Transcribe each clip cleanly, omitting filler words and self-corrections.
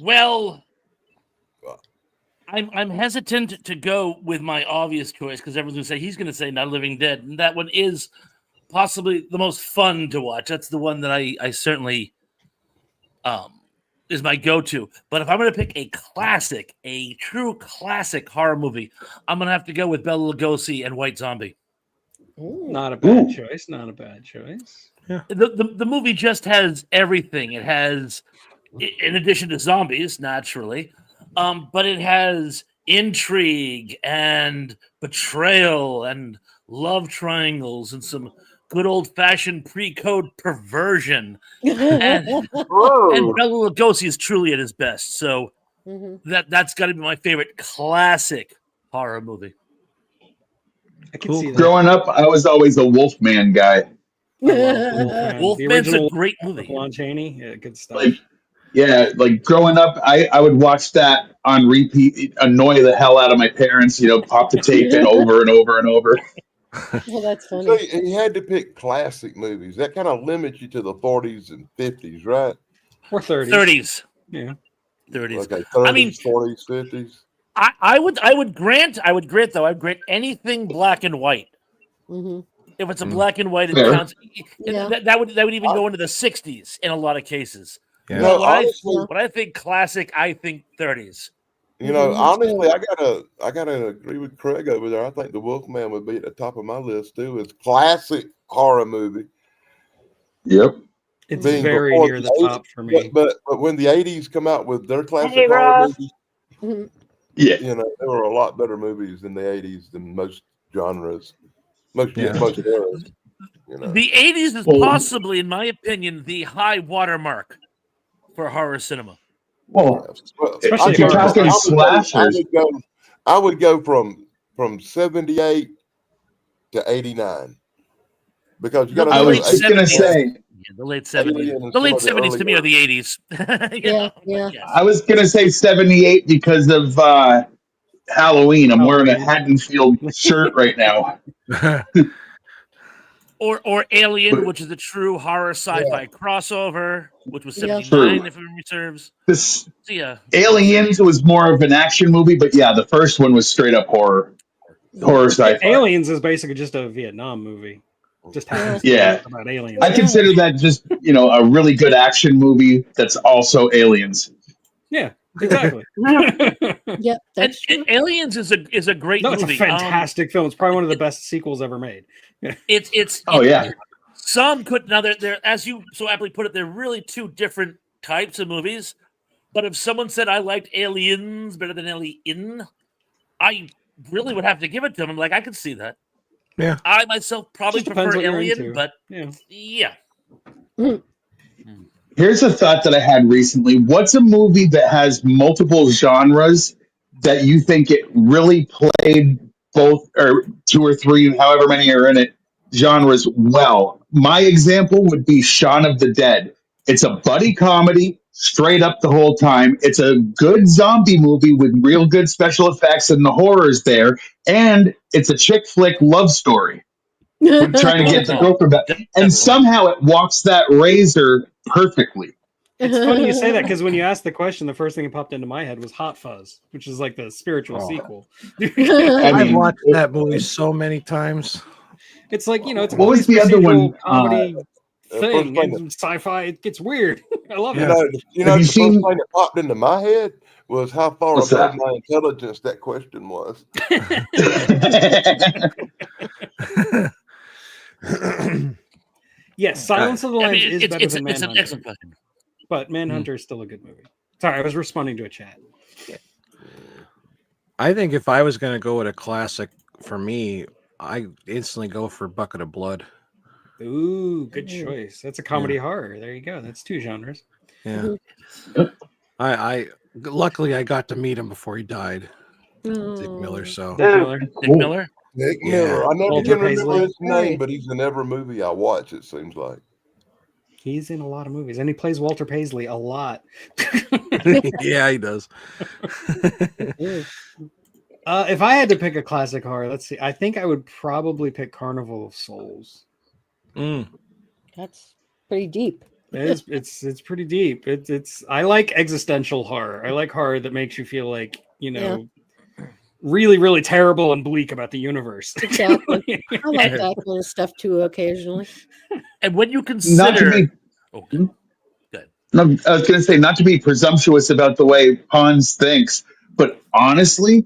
Well, I'm hesitant to go with my obvious choice because everyone's going to say Not a Living Dead, and that one is possibly the most fun to watch. That's the one that I certainly is my go-to. But if I'm going to pick a classic, a true classic horror movie, I'm going to have to go with Bela Lugosi and White Zombie. Not a bad choice. Not a bad choice. Yeah. The movie just has everything. It has, in addition to zombies, naturally, but it has intrigue and betrayal and love triangles and some good old-fashioned pre-code perversion. And Bela Lugosi is truly at his best. So that's got to be my favorite classic horror movie. I can see that. Growing up, I was always a Wolfman guy. Wolfman's a great movie. Lon Chaney, yeah, good stuff. Like growing up, I would watch that on repeat, annoy the hell out of my parents. Pop the tape in over and over and over. Well, that's funny. So you had to pick classic movies. That kind of limits you to the 40s and 50s, right? Or 30s. 30s. Yeah. 30s. Okay, 30s, I mean, 40s, 50s. I would grant anything black and white. If it's a black and white, it counts. That would even go into the 60s in a lot of cases. Yeah. Honestly, when I think classic, I think 30s. Honestly, I gotta agree with Craig over there. I think the Wolfman would be at the top of my list too. It's classic horror movie. Yep. It's very near the top for me. But when the 80s come out with their classic horror movies, there were a lot better movies in the 80s than most genres. Most eras. The 80s is possibly, in my opinion, the high watermark for horror cinema. Well, if you're talking slashers, I would go from 78 to 89 because you got to. I was just going to say the late 70s. The late 70s to me are the 80s. Yeah. I was going to say 78 because of Halloween. I'm wearing a Haddonfield shirt right now. Or Alien, which is a true horror sci-fi crossover, which was 79, if memory serves. Aliens was more of an action movie, but the first one was straight up horror sci-fi. Aliens is basically just a Vietnam movie. Just happens about aliens. I consider that just a really good action movie that's also aliens. Yeah. Exactly. Yeah, that's true. Aliens is a great movie. It's a fantastic film. It's probably one of the best sequels ever made. Some could now they're as you so aptly put it, they're really two different types of movies. But if someone said I liked Aliens better than Alien, I really would have to give it to them. Like I could see that. Yeah. I myself probably prefer Alien, but yeah. Here's a thought that I had recently. What's a movie that has multiple genres that you think it really played both or two or three, however many are in it, genres well? My example would be Shaun of the Dead. It's a buddy comedy, straight up the whole time. It's a good zombie movie with real good special effects and the horrors there. And it's a chick flick love story. We're trying to get the girlfriend back. And somehow it walks that razor perfectly. It's funny you say that because when you asked the question, the first thing that popped into my head was Hot Fuzz, which is like the spiritual sequel. I've watched that movie so many times. It's like, it's what was the other one? Comedy thing and sci-fi. It gets weird. I love it. The first thing that popped into my head was how far above my intelligence that question was. Yes, Silence of the Lambs is better than It's an Manhunter. excellent question. But Manhunter is still a good movie. Sorry, I was responding to a chat. I think if I was going to go with a classic for me, I instantly go for Bucket of Blood. Ooh, good choice. That's a comedy horror. There you go. That's two genres. Yeah. I luckily I got to meet him before he died. Dick Miller. So Dick Miller. Nick Miller. I never can remember his name, but he's in every movie I watch, it seems like. He's in a lot of movies, and he plays Walter Paisley a lot. Yeah, he does. If I had to pick a classic horror, let's see. I think I would probably pick Carnival of Souls. That's pretty deep. It's pretty deep. It's I like existential horror. I like horror that makes you feel like, really, really terrible and bleak about the universe. Exactly. I like that kind of stuff too occasionally. And when you Not to consider, be, okay, good. no, I was going to say, not to be presumptuous about the way Hans thinks, but honestly,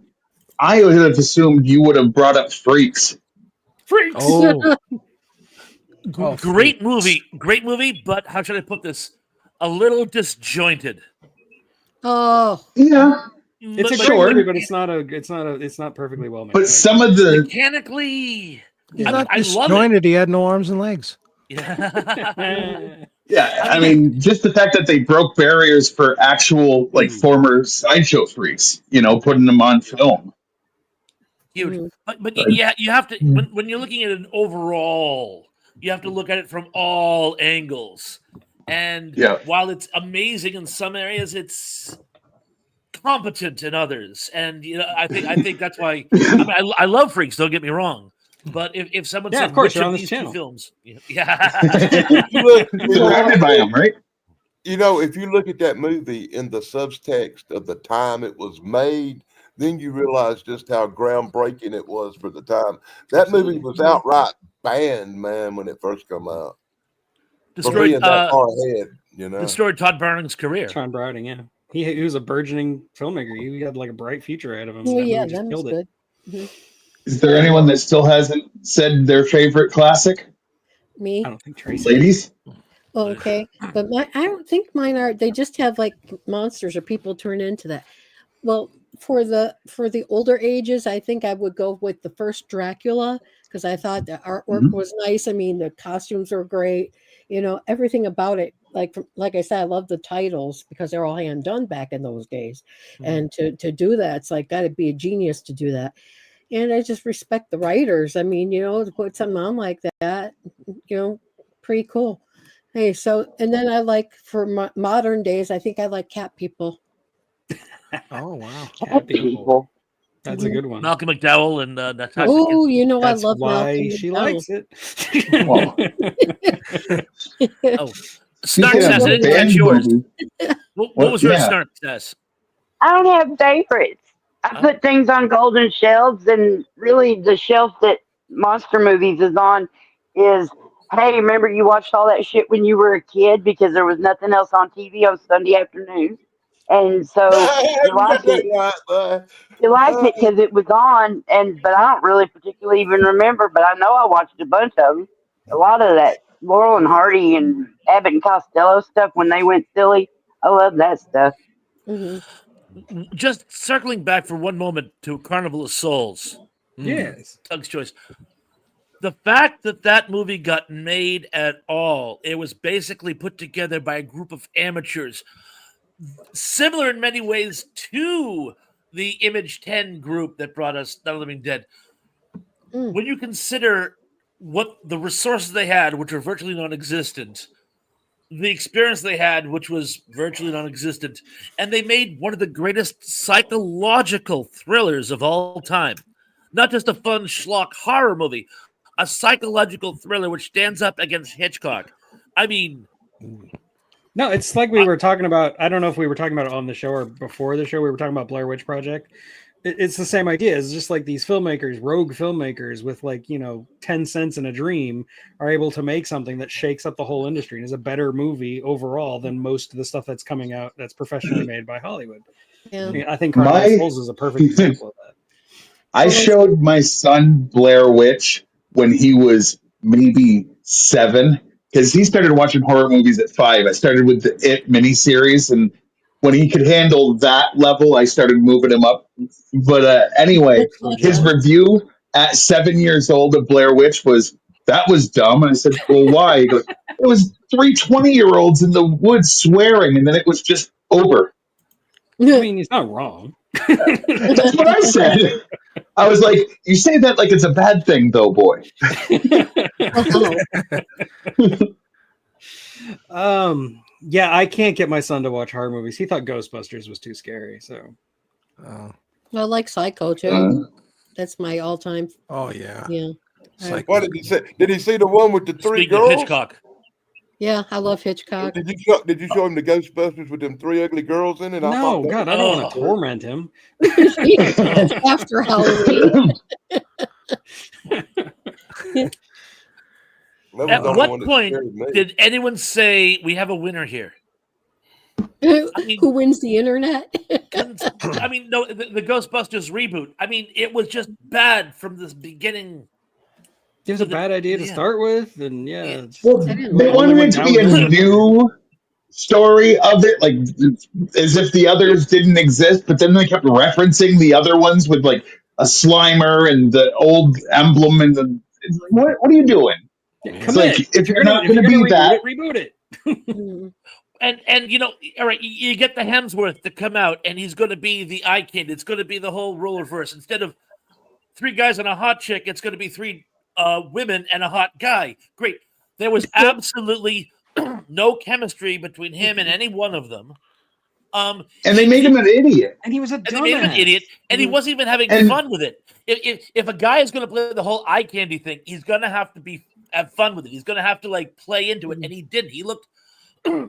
I would have assumed you would have brought up Freaks. Freaks. Oh, Great movie, but how should I put this? A little disjointed. Oh, Yeah, It's a Sure. great movie, but it's not perfectly well made. but some of the mechanically, he's I not love it. disjointed. He had no arms and legs. Yeah. yeah, I mean, just the fact that they broke barriers for actual like former sideshow freaks, putting them on film. Huge. But Right. yeah, you have to when you're looking at an overall, you have to look at it from all angles. And Yeah. while it's amazing in some areas, it's competent in others. And I think that's why I love Freaks. Don't get me wrong, but if someone said of course, which you're of on this these two channel. films, yeah, Look, Directed by him, right? if you look at that movie in the subtext of the time it was made, then you realize just how groundbreaking it was for the time. That movie was outright banned, man, when it first came out. For being that far ahead, destroyed Todd Browning's career. Sean Browning, yeah. He was a burgeoning filmmaker. He had like a bright future ahead of him. oh That yeah, movie just that was killed it. good. Is there anyone that still hasn't said their favorite classic? Me. I don't think Tracy. Ladies? Oh, okay, but I don't think mine are. They just have like monsters or people turn into that. Well, for the older ages, I think I would go with the first Dracula because I thought the artwork was nice. I mean, the costumes were great. Everything about it. Like I said, I love the titles because they're all hand done back in those days, and to do that, it's like got to be a genius to do that. And I just respect the writers. I mean, to put something on like that, pretty cool. Hey, so and then I like for modern days, I think I like Cat People. Oh wow. Cat People. That's a good one. Malcolm McDowell and Natasha. Oh, I That's love why Malcolm she McDowell. likes it. Oh, Snark Speaking says, of I a didn't catch band yours. movie, What was your yeah. Snark says? I don't have favorites. I put things on golden shelves, and really the shelf that Monster Movies is on is, hey, remember you watched all that shit when you were a kid because there was nothing else on TV on Sunday afternoons, and so you liked it. You liked it because it was on, but I don't really particularly even remember, but I know I watched a bunch of them. A lot of that Laurel and Hardy and Abbott and Costello stuff when they went silly. I love that stuff. Just circling back for one moment to Carnival of Souls. Yes. Tug's choice. The fact that movie got made at all, it was basically put together by a group of amateurs, similar in many ways to the Image 10 group that brought us Night of the Living Dead. When you consider what the resources they had, which were virtually non-existent, the experience they had, which was virtually non-existent, and they made one of the greatest psychological thrillers of all time. Not just a fun schlock horror movie, a psychological thriller which stands up against Hitchcock. I mean... No, it's like we were talking about, I don't know if we were talking about it on the show or before the show, we were talking about Blair Witch Project. It's the same idea. It's just like these filmmakers, rogue filmmakers with 10 cents and a dream are able to make something that shakes up the whole industry and is a better movie overall than most of the stuff that's coming out that's professionally made by Hollywood. Yeah. I think Carnival of Souls is a perfect example of that. I showed my son Blair Witch when he was maybe 7 because he started watching horror movies at 5. I started with the It miniseries, and when he could handle that level, I started moving him up. But anyway, his review at 7 years old of Blair Witch that was dumb. And I said, well, why? He goes, it was 3 20-year-olds in the woods swearing, and then it was just over. I mean, he's not wrong. That's what I said. I was like, you say that like it's a bad thing, though, boy. Yeah, I can't get my son to watch horror movies. He thought Ghostbusters was too scary. So, I like Psycho too. That's my all-time. Oh yeah. Yeah. What did he say? Did he see the one with the 3 Speaking of girls? Hitchcock. Yeah, I love Hitchcock. Did you show him the Ghostbusters with them 3 ugly girls in it? I No, thought that God, was I don't want Oh. to torment him. It's after Halloween. that was At the only what one that point scared me. did anyone say we have a winner here? I mean, Who wins the internet? I mean, no, the Ghostbusters reboot. I mean, it was just bad from the beginning. It was a bad idea to start with, and Well, I didn't they like wanted went it to be a downhill. new story of it, like as if the others didn't exist, but then they kept referencing the other ones with like a Slimer and the old emblem and the. It's like, what are you doing? It's like Commit. if you're not if going to you're be gonna that. reboot it. Mhm. And you know, all right, you get the Hemsworth to come out, and he's going to be the eye candy. It's going to be the whole rollerverse. Instead of 3 guys and a hot chick, it's going to be 3 women and a hot guy. Great. There was absolutely no chemistry between him and any one of them. And they made him an idiot. And he was a And they made him an dumbass. idiot, and he wasn't even having And- fun with it. If a guy is going to play the whole eye candy thing, he's going to have to have fun with it. He's going to have to like play into it, and he didn't. He looked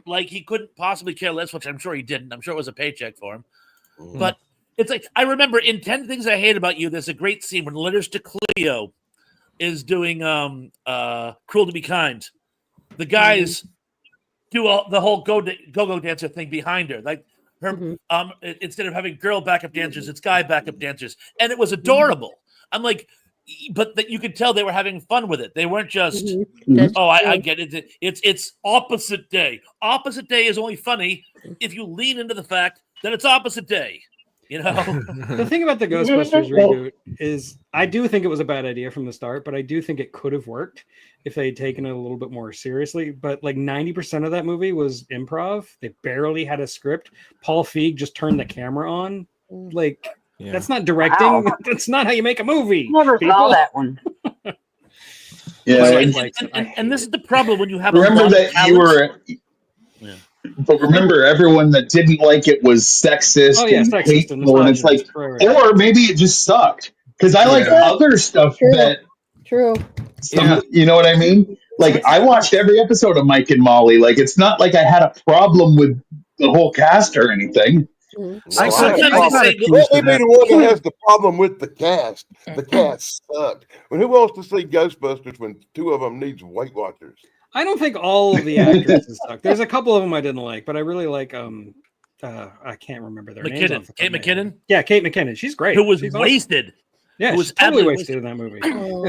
like he couldn't possibly care less, which I'm sure he didn't. I'm sure it was a paycheck for him. But it's like I remember in 10 Things I Hate About You, there's a great scene when Letters to Cleo is doing Cruel to Be Kind. The guys do the whole go-go dancer thing behind her. Like her instead of having girl backup dancers, it's guy backup dancers. And it was adorable. I'm like, but that you could tell they were having fun with it. They weren't just I get it. It's opposite day. Opposite day is only funny if you lean into the fact that it's opposite day. You know, The thing about the Ghostbusters reboot is I do think it was a bad idea from the start, but I do think it could have worked if they had taken it a little bit more seriously. But like 90% of that movie was improv. They barely had a script. Paul Feig just turned the camera on. Like, that's not directing. Wow. That's not how you make a movie. Never saw that one. Yeah, and this is the problem when you have remember a lot that of talent. you were. But remember, everyone that didn't like it was sexist and sexist and hateful, and it's like, misogynist. or maybe it just sucked. Because I like other stuff that, True. you know what I mean? Like I watched every episode of Mike and Molly. Like it's not like I had a problem with the whole cast or anything. Let me be sometimes the one that has the problem with the cast. The cast sucked. Well, who wants to see Ghostbusters when 2 of them needs Weight Watchers? I don't think all of the actresses suck. There's a couple of them I didn't like, but I really like I can't remember their names. McKinnon, Kate McKinnon. Yeah, Kate McKinnon. She's great. Who was She's awesome. wasted. Yeah, who was she's totally absolutely wasted in that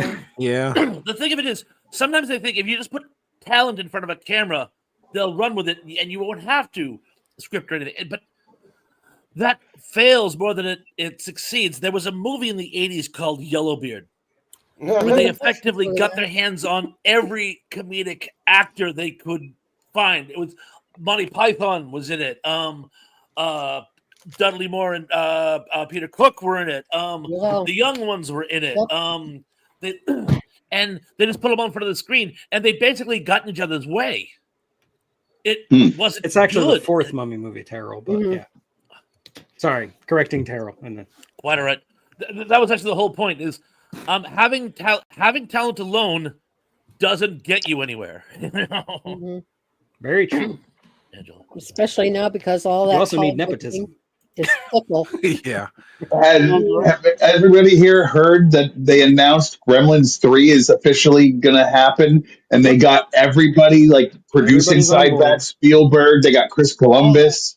movie. Yeah. The thing of it is, sometimes I think if you just put talent in front of a camera, they'll run with it, and you won't have to script or anything. But that fails more than it succeeds. There was a movie in the 80s called Yellowbeard, where they effectively got their hands on every comedic actor they could find. It was Monty Python was in it. Dudley Moore and Peter Cook were in it. The young ones were in it. And they just put them on front of the screen, and they basically got in each other's way. It wasn't. It's actually good. the 4th Mummy movie, Terrell. But yeah, sorry, correcting Terrell. And then Quite all right. That was actually the whole point. Is having talent alone doesn't get you anywhere. You know? Very true. Angela. Especially now because all that You also need Hollywood nepotism. thing is fickle. Yeah. Have everybody here heard that they announced Gremlins 3 is officially going to happen? And they got everybody like producing Everybody's on side board. that Spielberg. They got Chris Columbus.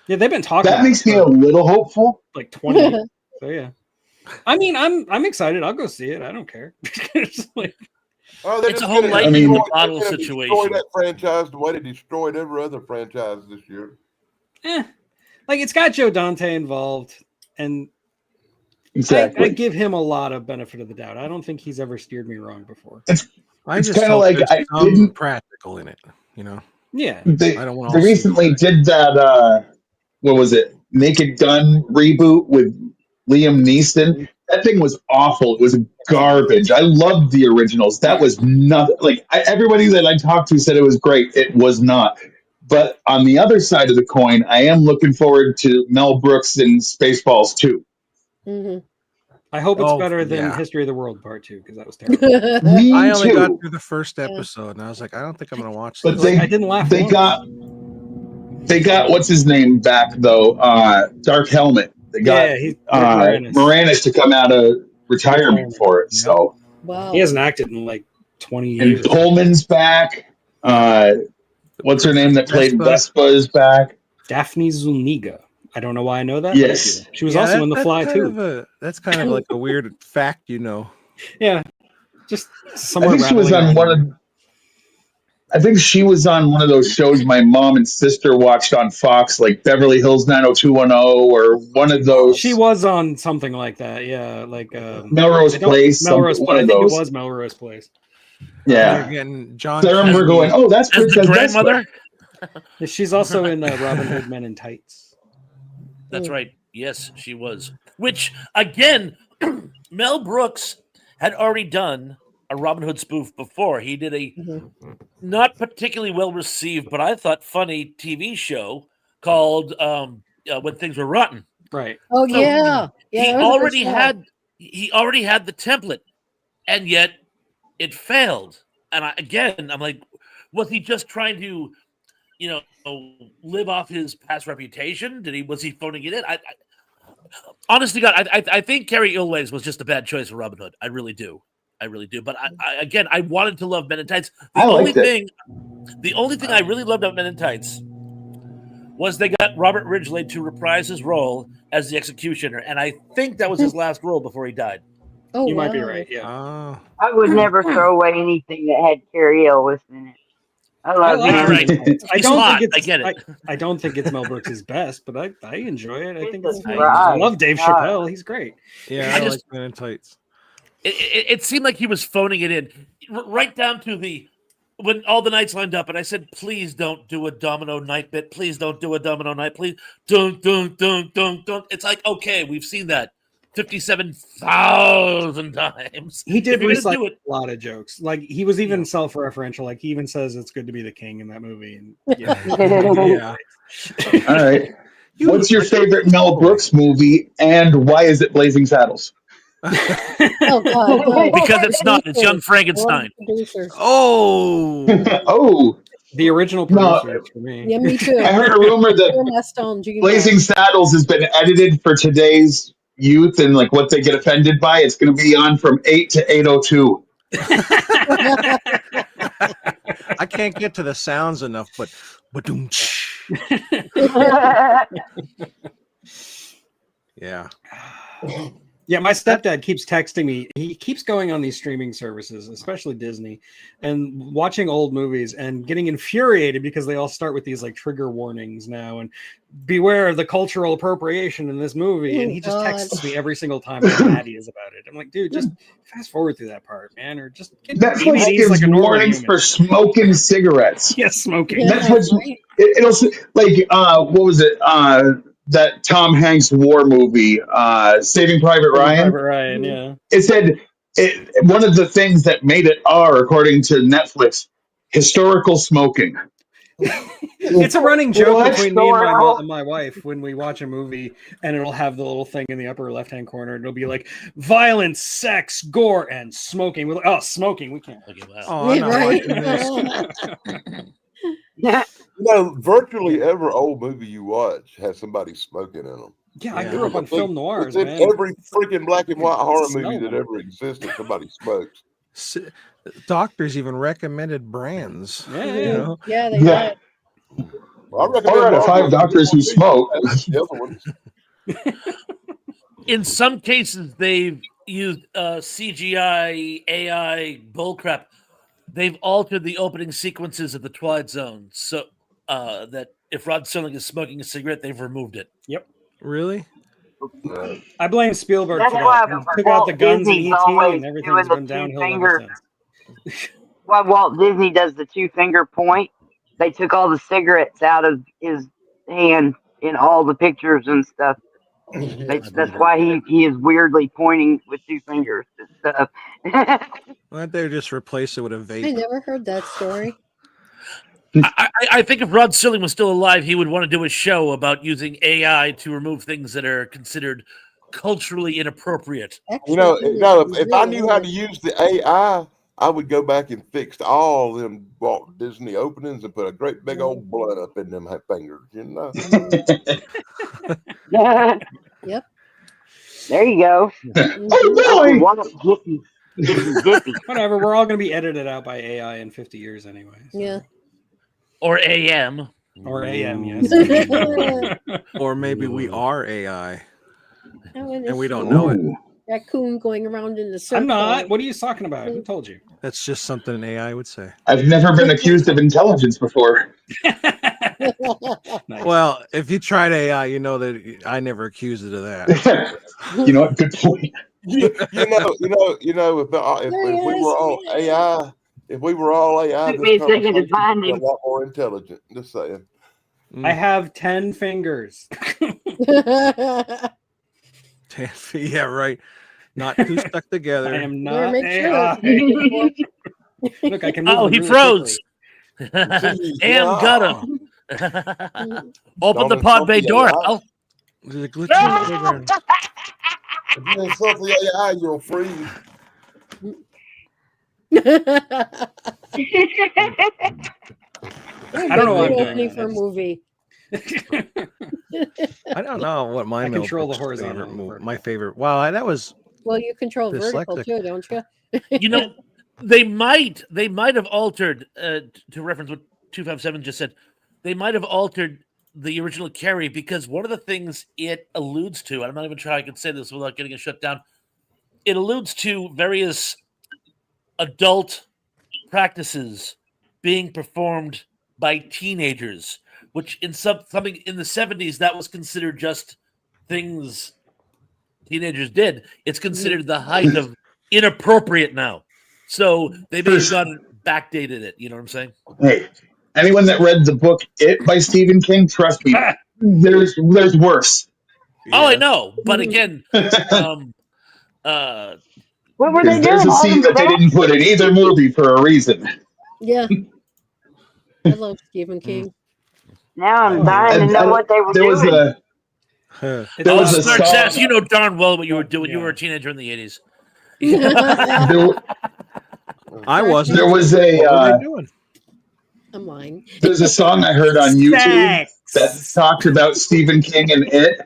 Yeah, they've been talking. That makes me a little hopeful. like 20. So yeah, I mean, I'm excited. I'll go see it. I don't care. It's like, It's a whole lightning in the bottle Destroy situation. that franchise the way they destroyed every other franchise this year. like it's got Joe Dante involved, and Exactly. I give him a lot of benefit of the doubt. I don't think he's ever steered me wrong before. I It's just kinda felt like there's I some didn't- practical in it, you know. Yeah, They I don't want they recently did that. What was it? Naked Gun reboot with Liam Neeson. That thing was awful. It was garbage. I loved the originals. That was nothing. Like everybody that I talked to said it was great. It was not. But on the other side of the coin, I am looking forward to Mel Brooks in Spaceballs 2. Mhm. I hope it's Oh, better than yeah. History of the World Part 2 because that was terrible. Me I only got too. through the first Yeah. episode, and I was like, I don't think I'm going to watch But this. Like I didn't laugh they once. got what's his name back though? Dark Helmet. They got Yeah, he's Rick Moranis. Moranis to come out of retirement for it. Yep. So Wow. He hasn't acted in like 20 and years. Pullman's back. What's her name that played Vespa. Vespa is back. Daphne Zuniga. I don't know why I know that. Yes. But she was Yeah, also in The that's Fly kind too. That's kind of like a weird fact, you know. Yeah, just I somewhere. think she was rattling on around. one of. I think she was on one of those shows my mom and sister watched on Fox, like Beverly Hills 90210, or one of those. She was on something like that. Yeah, like Melrose Place, Melrose one Place. I of think those. it was Melrose Place. They're Yeah. getting John. So I remember Cusack- going, "Oh, that's As the Princess grandmother. Vespa." She's also in Robin Hood Men in Tights. That's right. Yes, she was. Which again, Mel Brooks had already done a Robin Hood spoof before. He did a Mhm. not particularly well received, but I thought funny TV show called When Things Were Rotten. Right. Oh So, yeah, yeah. he that was a good already show. had the template, and yet it failed. And I'm like, was he just trying to, live off his past reputation? Was he phoning it in? Honestly, God, I think Carrie Ilways was just a bad choice for Robin Hood. I really do. But I wanted to love Men in Tights. The only thing I really loved about Men in Tights was they got Robert Ridgely to reprise his role as the executioner, and I think that was his last role before he died. Oh, You might be wow. right. Yeah. Oh, I would never throw away anything that had Carrie Ellis in it. I I love like All him. right. I He's don't hot. think I it's. get it. I don't think it's Mel Brooks' best, but I enjoy it. I think it's Jesus fun. Christ. I love Dave God. Chappelle. He's great. yeah, I I just- like Men in Tights. It seemed like he was phoning it in, right down to when all the nights lined up, and I said, "Please don't do a domino night bit. Please don't do a domino night. Please don't." It's like, okay, we've seen that 57,000 times. He did If you're gonna recycle do it, a lot of jokes. Like he was even self-referential. Like he even says it's good to be the king in that movie. And yeah, Yeah. All right. You What's your look like favorite a Mel boy. Brooks movie, and why is it Blazing Saddles? Oh God, no. because it's not. It's Young One Frankenstein. producer. Oh, Oh the original no! producers for me. Yeah, me too. I heard a rumor that They're my stone gene Blazing Saddles has been edited for today's youth and like what they get offended by. It's going to be on from 8 to 8:02. I can't get to the sounds enough, but yeah. Yeah, my stepdad keeps texting me. He keeps going on these streaming services, especially Disney, and watching old movies and getting infuriated because they all start with these like trigger warnings now and beware of the cultural appropriation in this movie. And he just texts me every single time how mad he is about it. I'm like, dude, just fast forward through that part, man, or just get Netflix DVDs gives like a normal warnings human. for smoking cigarettes. Yes, smoking. Yeah, Netflix, right. it'll like what was it? That Tom Hanks war movie, Saving Private Ryan. Private Ryan, yeah. It said one of the things that made it R, according to Netflix, historical smoking. It's a running joke What? between me and Historical. my wife when we watch a movie, and it'll have the little thing in the upper left-hand corner. It'll be like violence, sex, gore, and smoking. We're like, oh, smoking. We can't. Okay, wow. Oh, I'm Yeah, not right. watching this. Virtually every old movie you watch has somebody smoking in them. Yeah, I Yeah. grew up on film noirs, It's in man. every freaking black and white horror Smell movie that them. ever existed. Somebody smokes. Doctors even recommended brands. Yeah, You yeah. know? Yeah, they Yeah. did. Well, I recommend 4 out of 5 Marlboro. doctors who smoke. The other ones. In some cases, they've used CGI, AI, bullcrap. They've altered the opening sequences of the Twilight Zone so that if Rod Serling is smoking a cigarette, they've removed it. Really? I blame Spielberg That's for why that. He took out the Walt guns Disney's in ET, always and everything's doing the been downhill two-finger- ever since. Why Walt Disney does the 2-finger point? They took all the cigarettes out of his hand in all the pictures and stuff. That's why he is weirdly pointing with 2 fingers and stuff. Why don't they just replace it with a I vape? never heard that story. I think if Rod Serling was still alive, he would want to do a show about using AI to remove things that are considered culturally inappropriate. You know, Actually, no. it If I really knew how to is. use the AI, I would go back and fix all them Walt Disney openings and put a great big old blood up in them fingers. You know. Yep. There you go. Oh Uncle boy! Walt getting zippy. Whatever. We're all going to be edited out by AI in 50 years anyway. So. Yeah. Or AM. Or AM, yes. Or maybe we are AI Oh, and and we it's don't know it. Ooh. raccoon going around in the circle. I'm not. What are you talking about? Who told you? That's just something an AI would say. I've never been accused of intelligence before. Nice. Well, if you tried AI, you know that I never accused it of that. You know what? Good point. You know. If There he we is. were all AI, if we were all AI, Took me this a second to conversation find would be a him. lot more intelligent. Just saying. I have 10 fingers. Yeah, right. Not too stuck together. I am Better not make sure. AI. Look, I can move Oh, them he really froze. Gee, AM yeah. got him. Open the Don't pod bay insult the door, AI. Al. There's a glitch in the program. If you insult the AI, you'll freeze. I don't know what I'm doing. Opening for a movie. I don't know what my I control the favorite horizontal movie. vertical. My favorite. Well, that was Well, you control vertical Dyslexic. too, don't you? You know, they might have altered to reference what 257 just said. They might have altered the original Carrie because one of the things it alludes to, and I'm not even sure I can say this without getting it shut down. It alludes to various adult practices being performed by teenagers, which in something in the 70s that was considered just things teenagers did. It's considered the height of inappropriate now. So they may have gone and backdated it. You know what I'm saying? Hey, anyone that read the book It by Stephen King, trust me, there's worse. Oh, I yes. know. But again, um, What were they There's doing? a scene Holding that they back? didn't put in either movie for a reason. Yeah. I love Stephen King. Now I'm Oh, dying to know what they were There was doing. a Huh. It's there was a Snark Sass, song. you know darn well what you were doing. You Yeah. were a teenager in the 80s. There, I wasn't. there was a What were they doing? I'm lying. there's a song I heard on YouTube that Sex. talked about Stephen King and It,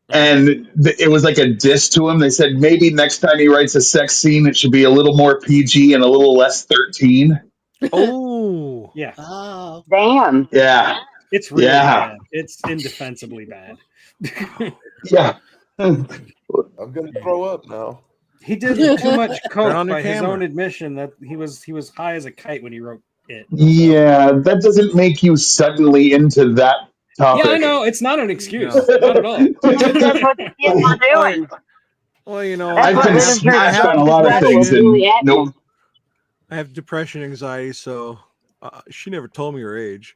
and it was like a diss to him. They said maybe next time he writes a sex scene, it should be a little more PG and a little less 13. Oh, Yeah. Oh. Damn. Yeah, It's really Yeah. bad. It's indefensibly bad. yeah. I'm gonna throw up now. He did too much Turn on coke your by his camera. own admission that he was high as a kite when he wrote it. So- Yeah, that doesn't make you suddenly into that topic. Yeah, I know. It's not an excuse. No. Not at all. That's what the kids were doing. well, you know, That's I've what been literature smashed tells on a us lot of about what things, was and really happening. nope. I have depression, anxiety, so she never told me her age.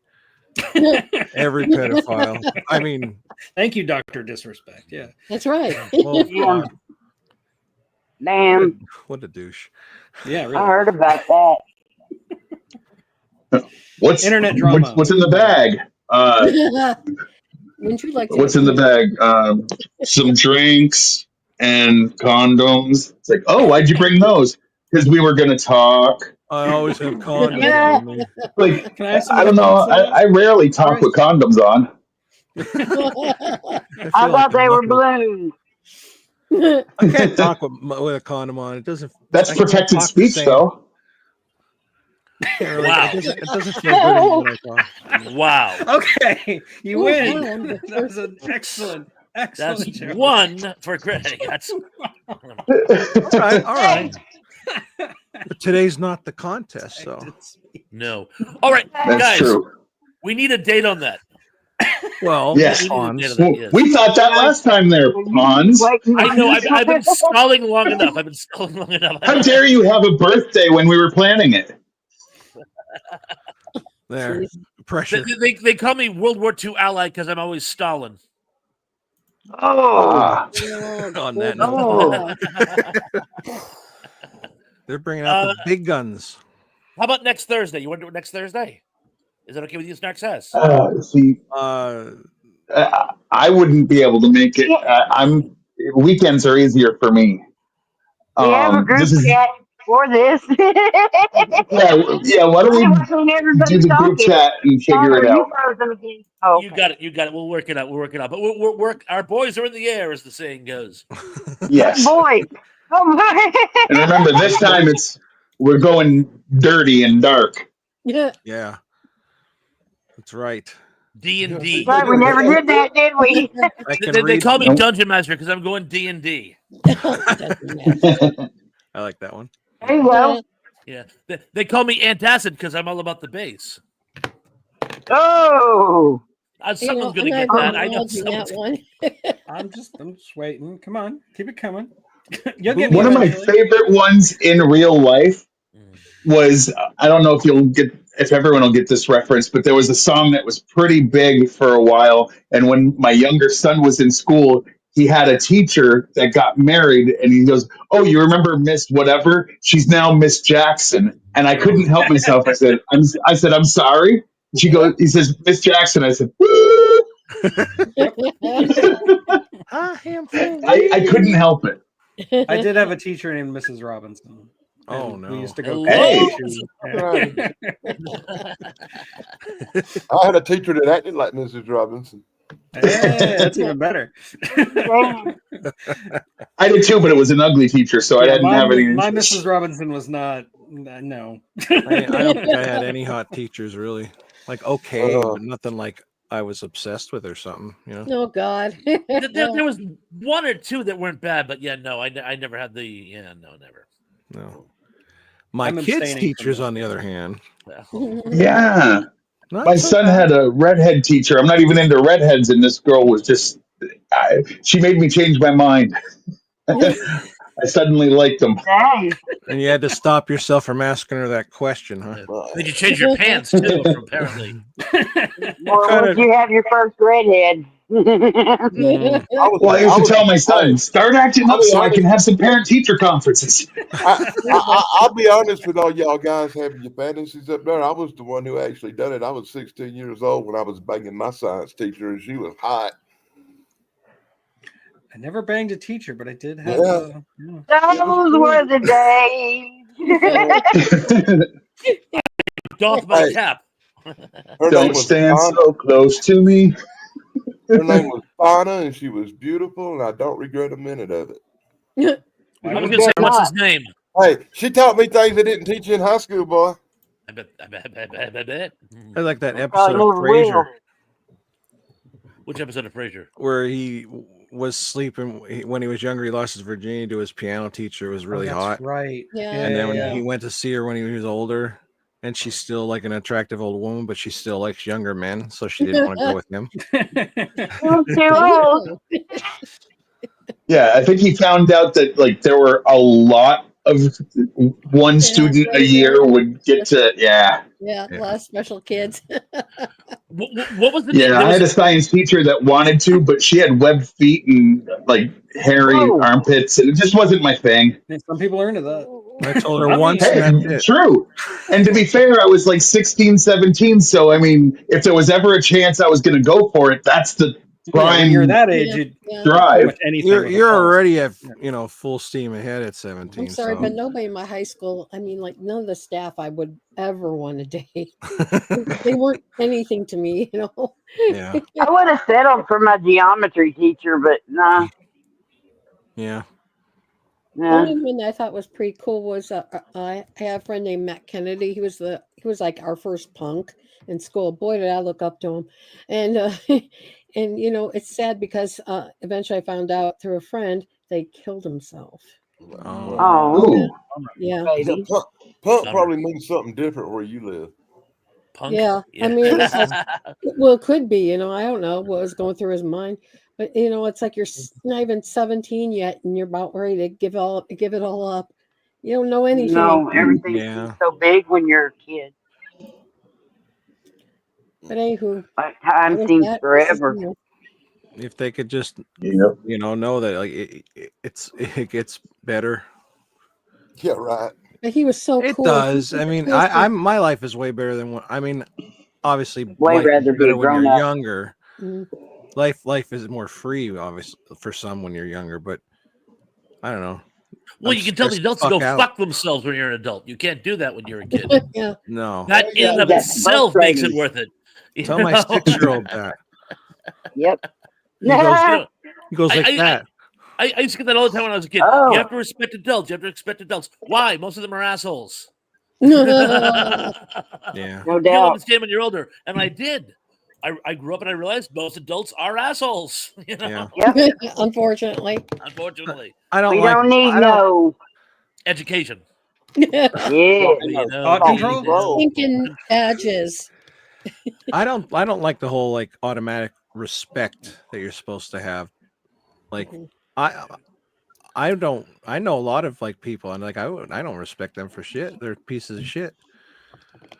Every pedophile. I mean, Thank you, Dr. Disrespect. Yeah. That's right. well, Yeah. Damn. what a douche. Yeah, I really. heard about that. What's Internet drama. What's in the bag? Wouldn't you like to What's know? in the bag? Some drinks and condoms. It's like, oh, why'd you bring those? Because we were gonna talk. I always have condoms Yeah. on me. Like, Can I have some I don't know. more pizza? I rarely talk Chris? with condoms on. I I feel like thought they a were knuckle. balloons. I can't talk with a condom on. It doesn't. That's I can't protected talk the speech, same. though. Can't really- Wow. It doesn't feel good when I talk. Wow. Okay, you Oh, win. wow, I'm the That was an excellent That's joke. one for Greg. That's All right. But today's not the contest, so no. All right, That's guys. true. We need a date on that. well, Yes. We need a Pawns. date on that, yes. We thought that last time there, Pawns. I know. I've been stalling long enough. How dare you have a birthday when we were planning it? There, Jeez. pressure. They call me World War II ally because I'm always stalling. Oh, Ah, On that note. They're bringing out the big guns. How about next Thursday? You want to do it next Thursday? Is that okay with you, Snark Sass? see, Uh, I wouldn't be able to make it. I'm weekends are easier for me. We have a group This is chat for this. yeah. Why don't I we was when do everybody's the group talking. chat and Sean, figure it are you out? frozen again? Oh, You okay. got it. You got it. We'll work it out. We'll work it out. But we're work. Our boys are in the air, as the saying goes. Oh Yes. boy. Oh boy. And remember, this time we're going dirty and dark. Yeah. Yeah, that's right. D&D. Right, we never did that, did we? I can They read. call me Nope. Dungeon Master because I'm going D&D. Doesn't matter. I like that one. There you go. Yeah. They call me Antacid because I'm all about the bass. Oh. Someone's going to I'm get not that. I know acknowledging that someone's one. I'm just waiting. Come on, keep it coming. You'll get me One of my eventually. favorite ones in real life Mm. was, I don't know if everyone will get this reference, but there was a song that was pretty big for a while. And when my younger son was in school, he had a teacher that got married, and he goes, "Oh, you remember Miss whatever? She's now Miss Jackson." And I couldn't help myself. I said, "I'm sorry." He says, "Miss Jackson." I said, "Woo!" I am for I couldn't help it. I did have a teacher named Mrs. Robinson. Oh, and no. We used to go. Hello? camping too. I had a teacher that acted like Mrs. Robinson. Hey, that's even better. Damn. I did too, but it was an ugly teacher, so I Yeah, didn't have any my interest. Mrs. Robinson was not. No. I don't think I had any hot teachers really. Like okay, Uh, but nothing like I was obsessed with or something. You know. Oh God. There was one or two that weren't bad, but yeah, no, I never had never. No. My I'm kids' abstaining from teachers, that. on the other hand, Yeah. not My so son bad. had a redhead teacher. I'm not even into redheads, and this girl was just, she made me change my mind. I suddenly liked them. Dang. And you had to stop yourself from asking her that question, huh? Did you change your pants too? Apparently. Well, Kinda- once you have your first redhead. Mm, Well, I used to tell my son, start acting I'll up be so I can honest. have some parent-teacher conferences. I'll be honest with all y'all guys having your fantasies up there. I was the one who actually done it. I was 16 years old when I was banging my science teacher, and she was hot. I never banged a teacher, but I did have. Yeah. Those were the days. Doff my Hey, cap. her name Don't was stand Fauna. so close to me. Her name was Fauna, and she was beautiful, and I don't regret a minute of it. Why I was would gonna say, bet what's not. his name? Hey, she taught me things they didn't teach you in high school, boy. I bet. I like that Probably episode of never Frasier will. Which episode of Frasier? where he was sleeping when he was younger. He lost his virginity to his piano teacher. It was really that's hot. right. Yeah. And then when yeah. he went to see her when he was older, and she's still like an attractive old woman, but she still likes younger men, so she didn't want to go with him. Too old. Yeah, I think he found out that like there were a lot of one student a year would get to. Yeah, Yeah. a lot of special kids. What was the name? Yeah, There I was had a science teacher that wanted to, but she had webbed feet and like hairy Whoa. armpits, and it just wasn't my thing. And some people are into that. I told her I mean, once, Hey, and that's it. true. And to be fair, I was like 16, 17. So, I mean, if there was ever a chance I was going to go for it, that's the Yeah, when you're prime that age, Yeah, you'd yeah. pretty drive. much anything. You're with a you're pulse. already at Yeah. full steam ahead at 17. I'm sorry, so. but nobody in my high school, I mean, like none of the staff I would ever want to date. They weren't anything to me, you know. Yeah. I would have settled for my geometry teacher, but nah. Yeah. The Nah. only one I thought was pretty cool was I had a friend named Matt Kennedy. He was like our first punk in school. Boy, did I look up to him, and and you know it's sad because eventually I found out through a friend they killed himself. Oh. Oh, Ooh. Yeah, baby. Punk probably means something different where you live. Punk. yeah. I mean, it was like, well, it could be. You know, I don't know what was going through his mind, but you know, it's like you're not even 17 yet, and you're about ready to give it all up. You don't know anything. No, everything Yeah. seems so big when you're a kid. But anywho, Like time that seems was forever. you know, If they could just, Yep. know that like it gets better. Yeah, right. but he was so It cool. does. I mean, I'm my life is way better than what. I mean, obviously, Way life is rather be better a when you're grown up. younger. Mhm. life is more free, obviously, for some when you're younger. But I don't know. Well, I'm you can tell the stressed adults to go out. fuck themselves when you're an adult. You can't do that when you're a kid. Yeah. No, That in and of That's itself makes it frustrating. worth it. You tell my know? 6-year-old that. Yep. He goes, Nah. he goes like I- that. I used to get that all the time when I was a kid. Oh. You have to respect adults. You have to respect adults. Why? Most of them are assholes. Yeah. Yeah. No You'll doubt. understand when you're older. And I did. I grew up and I realized most adults are assholes. You know, Yeah. Yep. Unfortunately. unfortunately. I don't We like. don't need I don't. no. Education. Yeah. You know, Thought we- control? Thinking badges. I don't like the whole like automatic respect that you're supposed to have. Like Mhm. I don't. I know a lot of like people, and like I don't respect them for shit. They're pieces of shit.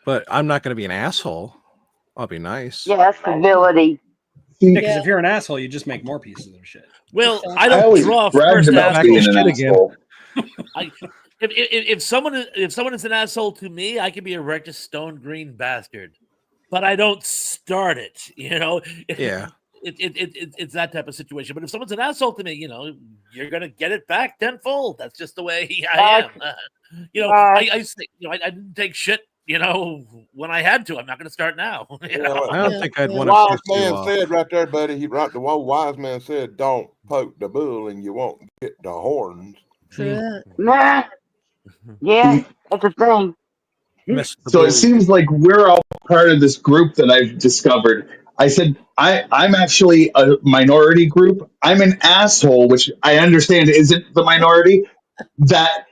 But I'm not going to be an asshole. I'll be nice. Yeah, civility. Yeah, because Yeah. if you're an asshole, you just make more pieces of shit. Well, Exactly. I I don't always draw bragged first about Back to being assholes. an shit again. asshole. If someone is an asshole to me, I can be a reckless stone green bastard, but I don't start it. You know, Yeah. it's that type of situation. But if someone's an asshole to me, you know, you're gonna get it back tenfold. That's just the way I am. You know, I say, you know, I didn't take shit. You know, when I had to, I'm not gonna start now. You know? I don't Yeah, think I'd yeah. want Wise to piss you man off. said right there, buddy. The wise man said, "Don't poke the bull, and you won't get the horns." True that. Nah. Yeah, that's a thing. Mess with the So it bull. seems like we're all part of this group that I've discovered. I said I'm actually a minority group. I'm an asshole, which I understand isn't the minority, that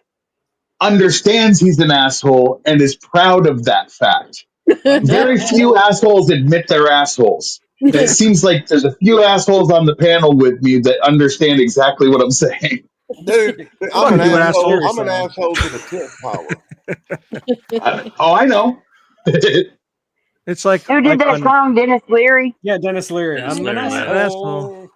understands he's an asshole and is proud of that fact. Very few assholes admit they're assholes. And it seems like there's a few assholes on the panel with me that understand exactly what I'm saying. Dude, Fuck I'm an you, asshole. asshole. I'm an asshole to the 10th power. I know. It's like Who did that on song? Dennis Leary? Yeah, Dennis Leary. Dennis I'm an Leary, yeah. asshole.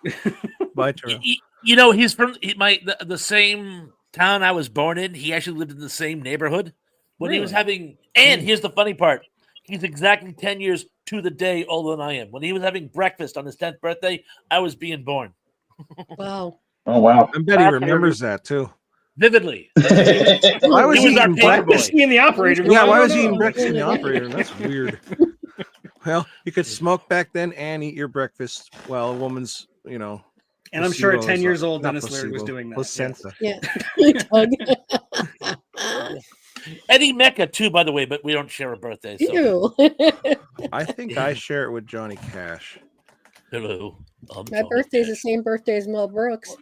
Bye, Terrell. You know, he's from the same town I was born in. He actually lived in the same neighborhood when he was Really? having. And here's the funny part: he's exactly 10 years to the day older than I am. When he was having breakfast on his 10th birthday, I was being born Wow. Oh wow. I bet he remembers that too. vividly. Why was He he was our eating paper breakfast? boy. In the operator room. Yeah, I why don't was he eating know. breakfast in the operator room? That's weird. Well, you could smoke back then and eat your breakfast while a woman's, you know. And I'm sure at placebo 10 is years not old, Dennis Leary was placebo, doing that. placenta. Yeah. Doug. Eddie Mecca too, by the way, but we don't share a birthday. So Ew. I think I share it with Johnny Cash. hello. My birthday's the same birthday as Mel Brooks.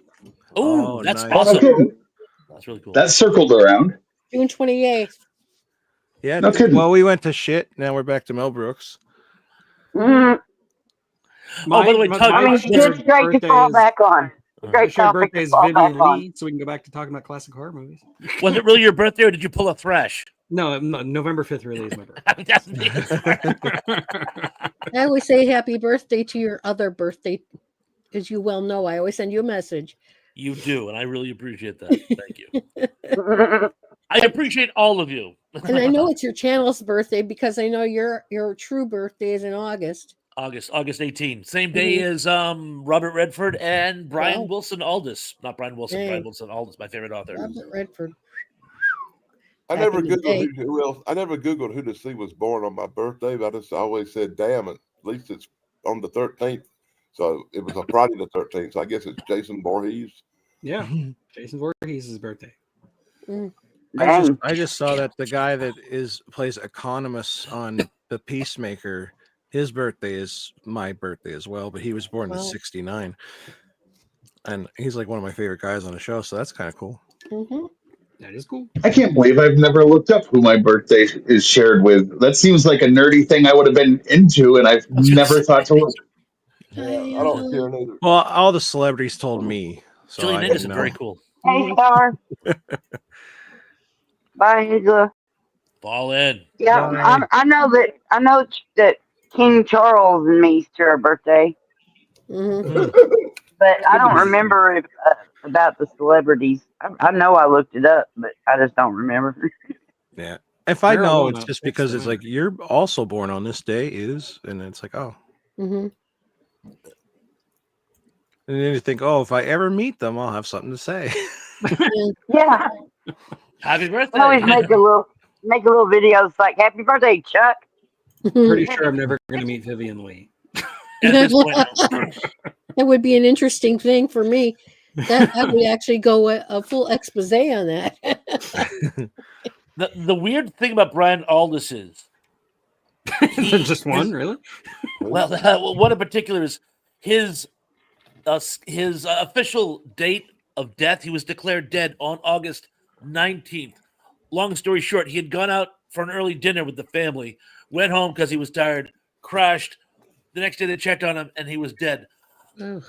Oh, Oh, that's nice. awesome. Okay. That's really cool. That circled around. June 28th. Yeah. No kidding. Well, we went to shit. Now we're back to Mel Brooks. Mm, Oh, by the way, Tug, I mean, shared good straight to fall birthdays- back on. My Great shared topic birthday to is fall back Vivian on. Lee, so we can go back to talking about classic horror movies. was it really your birthday or did you pull a thrash? No, November 5th really is my birthday. I always say happy birthday to your other birthday. As you well know, I always send you a message. You do, and I really appreciate that. Thank you. I appreciate all of you. And I know it's your channel's birthday because I know your true birthday is in August. August 18. Same day as Robert Redford and Brian Wow. Wilson Aldous. Not Brian Wilson, Dang. Brian Wilson Aldous, my favorite author. Robert Redford. I Back never in the day. googled who else. I never googled who to see was born on my birthday. But I just always said, "Damn, at least it's on the 13th." So it was a Friday the 13th. So I guess it's Jason Voorhees. Yeah, Jason Voorhees' birthday. I just saw that the guy that plays Economos on The Peacemaker, his birthday is my birthday as well, but he was born in Wow. '69, and he's like one of my favorite guys on the show. So that's kind of cool. Mm-hmm. That is cool. I can't believe I've never looked up who my birthday is shared with. That seems like a nerdy thing I would have been into, and I've never thought to look. Yeah, I don't care neither. Well, all the celebrities told me, so Julian I Anderson, didn't know. very cool. Hey, Star. Bye, Angela. Fall in. Yeah, Bye. I know that King Charles and me share a birthday, Mm-hmm. but I Good to don't be remember about the celebrities. I know I looked it up, but I just don't remember. Yeah. If I know, Marijuana, it's just that's because the it's like you're also born on this day and it's like, oh, Mm-hmm. And then you think, oh, if I ever meet them, I'll have something to say. Yeah. Happy birthday. I always make a little videos like "Happy birthday, Chuck." Pretty sure I'm never going to meet Vivian Lee. At this point, That would be an interesting thing for me. That would actually go a full expose on that. the weird thing about Brian Aldiss is, Just one, really? well, one in particular is his official date of death. He was declared dead on August 19th. Long story short, he had gone out for an early dinner with the family, went home because he was tired, crashed. The next day they checked on him and he was dead. Ugh.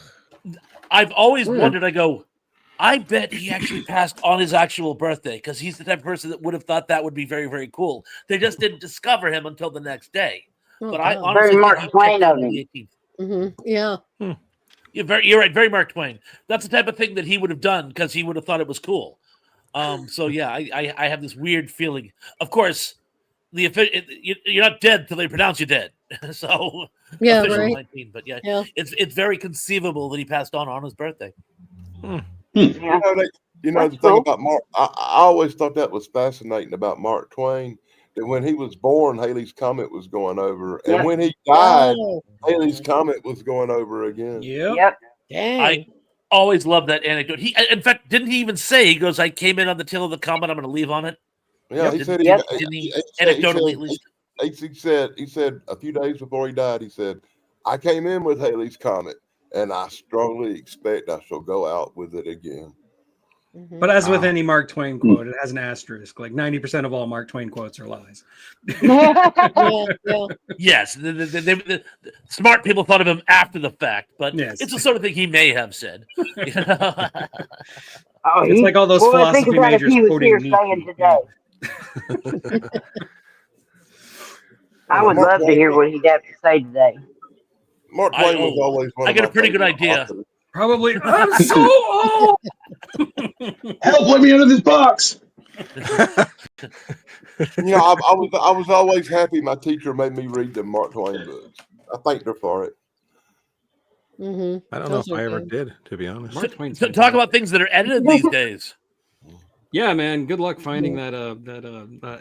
I've always wondered, I bet he actually passed on his actual birthday because he's the type of person that would have thought that would be very, very cool. They just didn't discover him until the next day. Oh, But I God. honestly Very Mark think he Twain checked out of on him. the 18th. Yeah. You're right, very Mark Twain. That's the type of thing that he would have done because he would have thought it was cool. So yeah, I have this weird feeling. Of course, you're not dead till they pronounce you dead. So Yeah, official right. 19, but yeah, Yeah. it's very conceivable that he passed on his birthday. Yeah. You know That's the thing cool. about Mark. I always thought that was fascinating about Mark Twain. That when he was born, Haley's Comet was going over, and Yep. when he died, Oh, Haley's Comet was going over again. Yep. dang. I always love that anecdote. In fact, didn't he even say, he goes, I came in on the tail of the comet, I'm going to leave on it? Yeah, he said Yep. Didn't he he anecdotally at least? he said a few days before he died, he said, I came in with Haley's Comet, and I strongly expect I shall go out with it again. Mhm. But as with Wow. any Mark Twain quote, it has an asterisk. Like 90% of all Mark Twain quotes are lies. Yeah, yeah. Yes, the smart people thought of him after the fact, but Yes. it's the sort of thing he may have said. You know? Oh, It's like all those think philosophy about if majors he was quoting here Nietzsche. saying Yeah. today. I would love to hear what he'd have to say today. Mark Twain was always one I of got my a pretty good favorite idea. authors. Probably. I'm so old. Help! Let me out of this box. You know, I was always happy my teacher made me read the Mark Twain books. I thanked her for it. Mm-hmm. I don't know if I ever did, to be honest. Mark Twain's Talk fantastic. about things that are edited these days. Yeah, man. Good luck finding that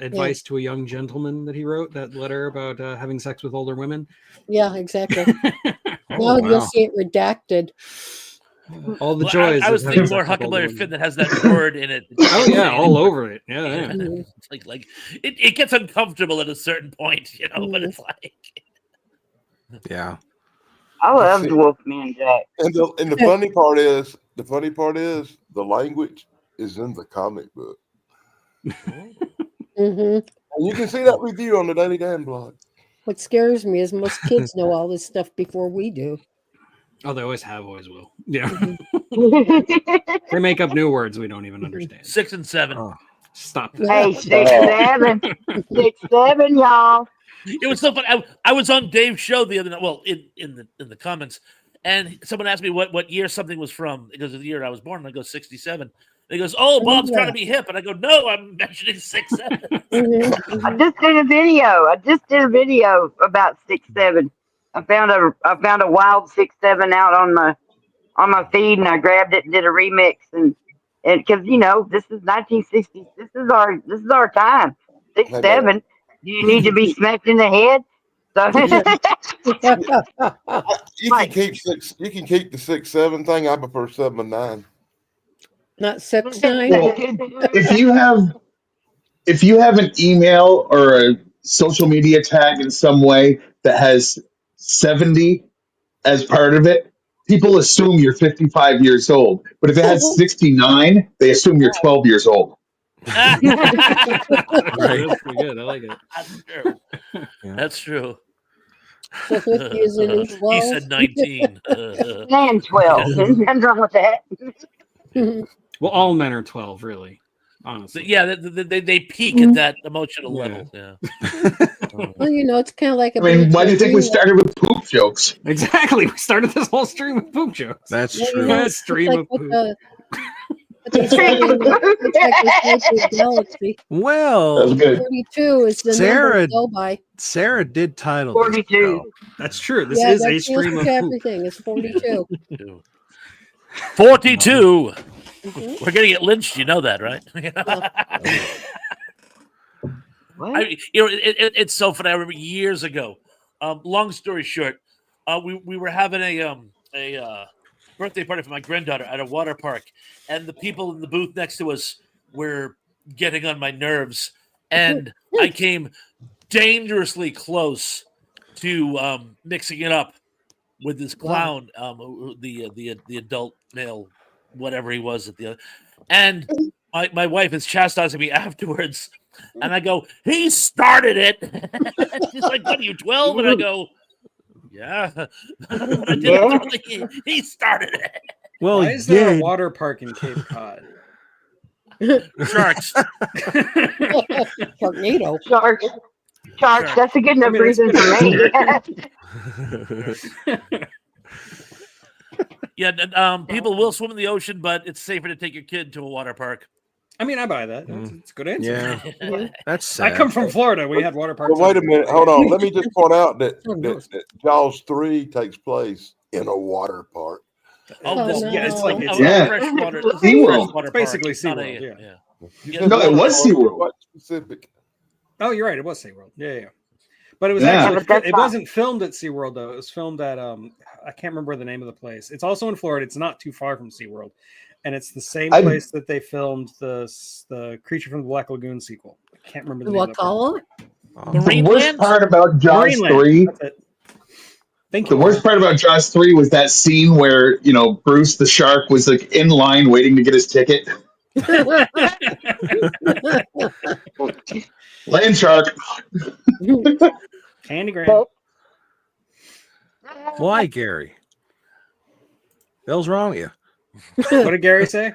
advice to a young gentleman that he wrote, that letter about having sex with older women. Yeah, exactly. Oh, Now you'll wow. see it redacted. All the Well, joys. I was of having thinking more sex with older Huckleberry women. Finn that has that word in it. Oh yeah, all over it. Yeah, yeah. Mhm. It's like it gets uncomfortable at a certain point, you know, but it's like Yeah. I loved Wolfman Jack. And the funny part is the language is in the comic book. Mm-hmm. And you can see that review on the Daily Dan blog. What scares me is most kids know all this stuff before we do. Oh, they always have, always will. Yeah. Mhm. They make up new words we don't even understand. 6 and 7. Oh. Stop. Hey, 6'7", 6'7", y'all. It was so funny. I was on Dave's show the other night. Well, in the comments, and someone asked me what year something was from. It goes the year I was born. And I go 67. And he goes, "Oh, Bob's trying to be hip," and I go, "No, I'm mentioning 6'7". Mhm. I just did a video about 6'7". I found a wild 6'7" out on my feed, and I grabbed it and did a remix, and because this is 1960s, this is our time. 6'7". Do you need to be smacked in the head? So You can keep the 6'7" thing. I prefer 7 and 9. Not 6'9". Well, if you have an email or a social media tag in some way that has 70 as part of it, people assume you're 55 years old. But if it has 69, they assume you're 12 years old. Right. That's pretty good. I like it. That's true. Yeah. That's true. So 50 is the new 12. He said 19. and 12. There's nothing wrong with that. Well, all men are 12, really. Honestly. So, yeah, they peak at that emotional Yeah. level. Yeah. Well, it's kind of like a I mean, why do you think we dream. started with poop jokes? Exactly. We started this whole stream with poop jokes. That's Well, true. it's Stream like of what poop. what they say in the Galaxy. Well, That was good. 42 is the number to go by. Sarah did title this 42. show. That's true. This Yeah, is a that's stream of to poop. everything. It's 42. 42. Mhm. We're gonna get lynched. You know that, right? What? It's so funny. I remember years ago. Long story short, we were having a birthday party for my granddaughter at a water park, and the people in the booth next to us were getting on my nerves, and I came dangerously close to mixing it up with this Wow. clown, the adult male, whatever he was at the other, and my wife is chastising me afterwards, and I go, "He started it." She's like, "What are you, 12?" And I go, "Yeah, but I didn't Yeah. really. He started it." Well, Why he is there a did. water park in Cape Cod? Sharks. Tornado. Sharks. Sharks. Sharks. That's a good enough mean, it's reason for me. Yeah, and, people will swim in the ocean, but it's safer to take your kid to a water park. I mean, I buy that. It's a good answer. Yeah, that's sad. I come from Florida. We had water parks. Well, wait a minute. Hold on. Let me just point out that, Oh, no. that Jaws 3 takes place in a water park. Oh, this, no. Yeah, it's like it's, Yeah. freshwater. SeaWorld. Freshwater It's basically park. It's not SeaWorld, a- yeah. You Yeah. said No, it water was park, SeaWorld. quite specific. Oh, you're right. It was SeaWorld. Yeah. But it was Yeah. actually But that's it fine. wasn't filmed at SeaWorld though. It was filmed at I can't remember the name of the place. It's also in Florida. It's not too far from SeaWorld. And it's the same I- place that they filmed the Creature from the Black Lagoon sequel. I can't remember the name of that. Wakala? The worst Marineland? part about Jaws Marineland. 3, That's it. Thank the you. worst part about Jaws 3 was that scene where, Bruce the shark was like in line waiting to get his ticket. Land shark. Candy Graham. Why, Gary? The hell's wrong with you? What did Gary say?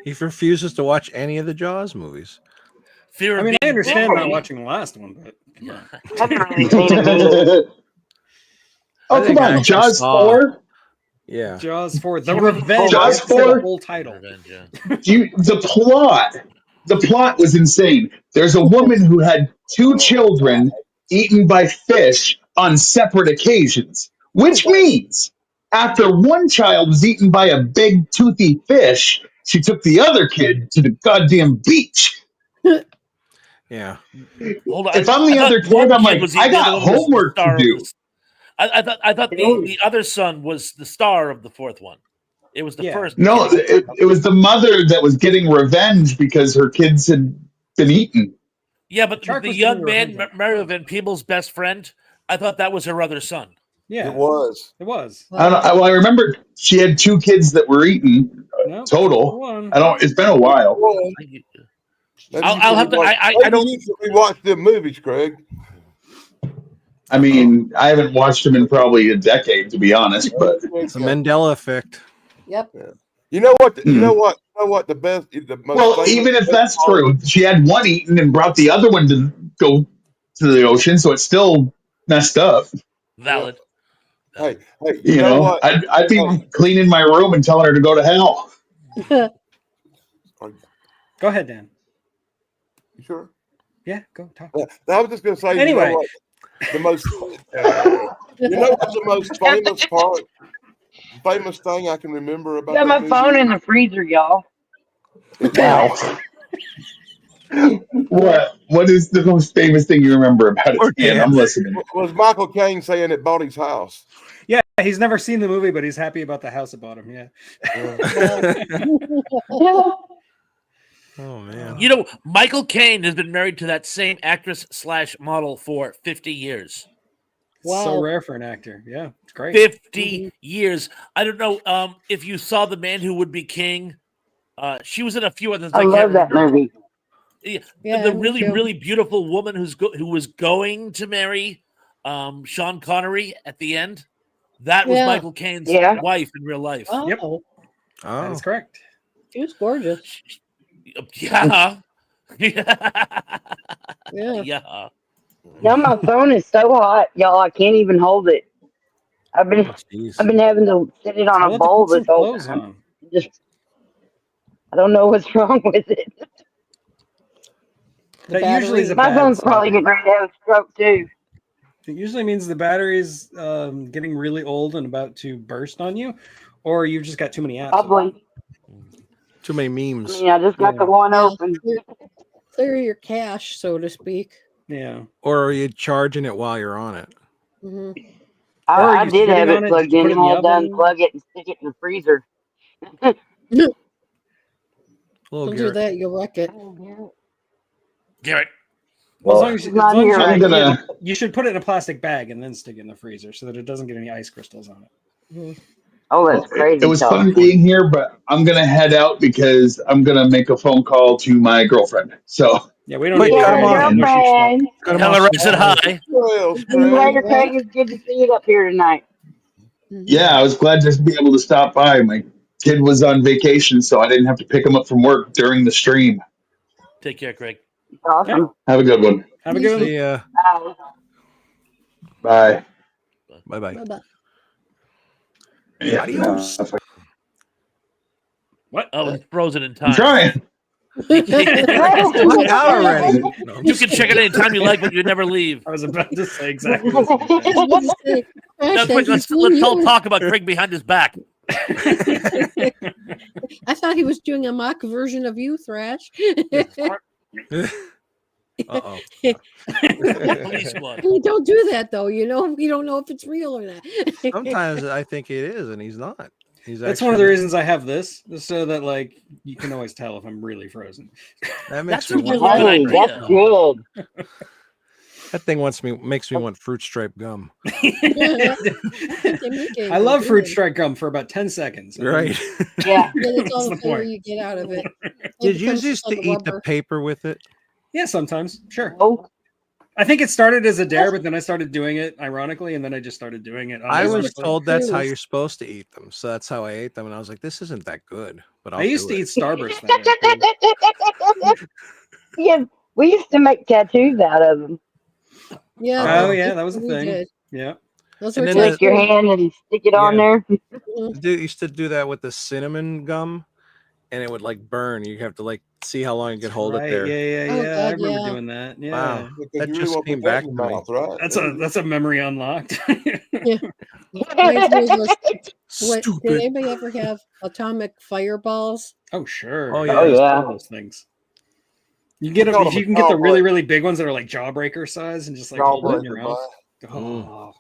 He refuses to watch any of the Jaws movies. Fear of I mean, I being understand bitten. not watching the last one, but Yeah. I haven't really seen it. Oh, I come think I on. actually Jaws saw- 4? Yeah. Jaws 4, The Revenge. Jaws That's the 4? whole title. Revenge, yeah. The plot was insane. There's a woman who had two children eaten by fish on separate occasions, which means after one child was eaten by a big toothy fish, she took the other kid to the goddamn beach. Yeah. Hold on. If I'm the I thought other kid, one I'm like, was I the other got one was the homework to star of do. the- I thought the other son was the star of the fourth one. It was the Yeah. first. No, kid. it was the mother that was getting revenge because her kids had been eaten. Yeah, but Shark the was young getting man, revenge on Mario Van Peebles' best friend, I thought that was her other son. Yeah, It was. it was. I remember she had two kids that were eaten No, total. one. It's been a while. Well, maybe I'll have to. I maybe don't. you should rewatch them movies, Craig. I mean, I haven't watched them in probably a decade, to be honest. But It's the Mandela effect. Yep. You know what? You know what? The best, the most. well, famous even if that's part- true, she had one eaten and brought the other one to go to the ocean, so it's still messed up. Valid. Hey, you You know know, what? I'd be cleaning my room and telling her to go to hell. Go ahead, Dan. You sure? Yeah, go talk. I was just going to say. Anyway. You know what? The most. You know what's the most famous part? Famous thing I can remember about Got that my phone movie? in the freezer, y'all. Wow. What is the most famous thing you remember about it? Dan? I'm listening. Was Michael Caine saying it bought his house? Yeah, he's never seen the movie, but he's happy about the house that bought him. Yeah. Oh man. You know, Michael Caine has been married to that same actress / model for 50 years. Wow. So rare for an actor. Yeah, it's great. 50 years. I don't know if you saw The Man Who Would Be King. She was in a few others. I can't love that remember. movie. Yeah, the really beautiful woman who was going to marry Sean Connery at the end. That was Yeah. Michael Caine's Yeah. wife in real life. Oh, Yep. Oh. That is correct. she was gorgeous. Yeah. Yeah. Yeah. Now my phone is so hot, y'all. I can't even hold it. I've been having to sit it on Tell a it to bowl put some this whole clothes time. on. Just, I don't know what's wrong with it. That battery. usually is a My bad phone's sign. probably getting ready to have a stroke too. It usually means the battery's getting really old and about to burst on you, or you've just got too many apps. Probably. Too many I memes. mean, I just got the one Yeah, open. clear your cache, so to speak. Yeah. Or are you charging it while you're on it? Hmm. Or I you did have sitting on it it? plugged Did you put in. it in I the had to oven? unplug it and stick it in the freezer. Little Don't do Garrett. that, you'll wreck it. Garrett. Well, Well, as long as, He's as not long as here you, right I'm now. gonna. you should put it in a plastic bag and then stick it in the freezer so that it doesn't get any ice crystals on it. Mhm. Oh, Well, that's it crazy was talk. fun being here, but I'm gonna head out because I'm gonna make a phone call to my girlfriend. So, Yeah, we don't Wait, need cut to him Yeah, off. hear mushy stuff. girlfriend. Cut him Tell off. her I said hi. Well, See you later, Craig. Craig. It's good to see you up here tonight. Mhm. yeah, I was glad to be able to stop by. My kid was on vacation, so I didn't have to pick him up from work during the stream. Take care, Craig. It's awesome. Have a good one. Have a good one. See ya. Bye. Bye. Bye bye. Bye-bye. Yeah, Adios. no, What? Oh, he's frozen in I'm time. trying. You Look out already. No, I'm can just check it anytime you like, but you never leave. I was about to say exactly the same I was about to say, Now, Crash quick, said let's he's all doing talk about Craig behind his back. thing. I thought he was doing a mock version of you, Thrash. Uh-oh. Police squad. We don't do that though, you know. We don't know if it's real or not. Sometimes I think it is, and he's not. He's That's actually, one of the reasons I have this, so that like you can always tell if I'm really frozen. that makes That's me a want, really good Hey, idea. that's good. that thing makes me want fruit stripe gum. They make it I love good. fruit strike gum for about 10 seconds. and then- Right. Yeah. Yeah, that's all What's the the flavor point? you get out of it. It Did you becomes used like to a eat the rubber. paper with it? Yeah, sometimes. Sure. Oh, I think it started as a dare, but then I started doing it ironically, and then I just started doing it. I was unironically. told that's how Cruise. you're supposed to eat them, so that's how I ate them, and I was like, "This isn't that good." But I used to do eat Starburst. That way, too. yeah. We used to make tattoos out of them. Yeah, Oh, Uh-oh. yeah, that was a we thing. did. Yeah. Those And were then Lick your hand and stick it on Yeah. there. it. Used to do that with the cinnamon gum, and it would like burn. You have to like see how long you could hold it Right. there. Yeah. Oh, I God, remember yeah. doing that. Yeah. Wow, Because that you really just want to came put that back in to your me. mouth, right? That's a memory unlocked. Reminds me of those. What, did Stupid. anybody ever have atomic fireballs? Oh, sure. Oh, Oh, yeah. yeah. All those things. You get them. call them You a can get the really, jawbreaker. really big ones that are like jawbreaker size and just like hold it in your Jawbreaker, mouth. boy.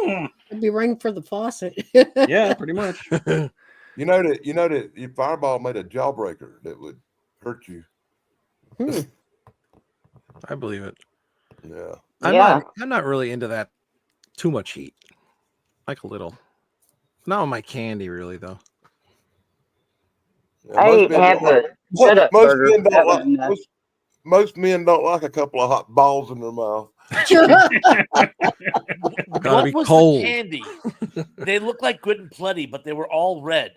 Oh. It'd be running for the faucet. Yeah, pretty much. You know that your fireball made a jawbreaker that would hurt you. Hmm. I believe it. Yeah. Yeah. I'm not really into that too much heat. Like a little. Not on my candy, really, though. Yeah, I most men have don't like- a shut up most burger. men That don't was like enough. most men don't like a couple of hot balls in their mouth. Gotta What be was cold. the candy? They looked like Good and Plenty, but they were all red.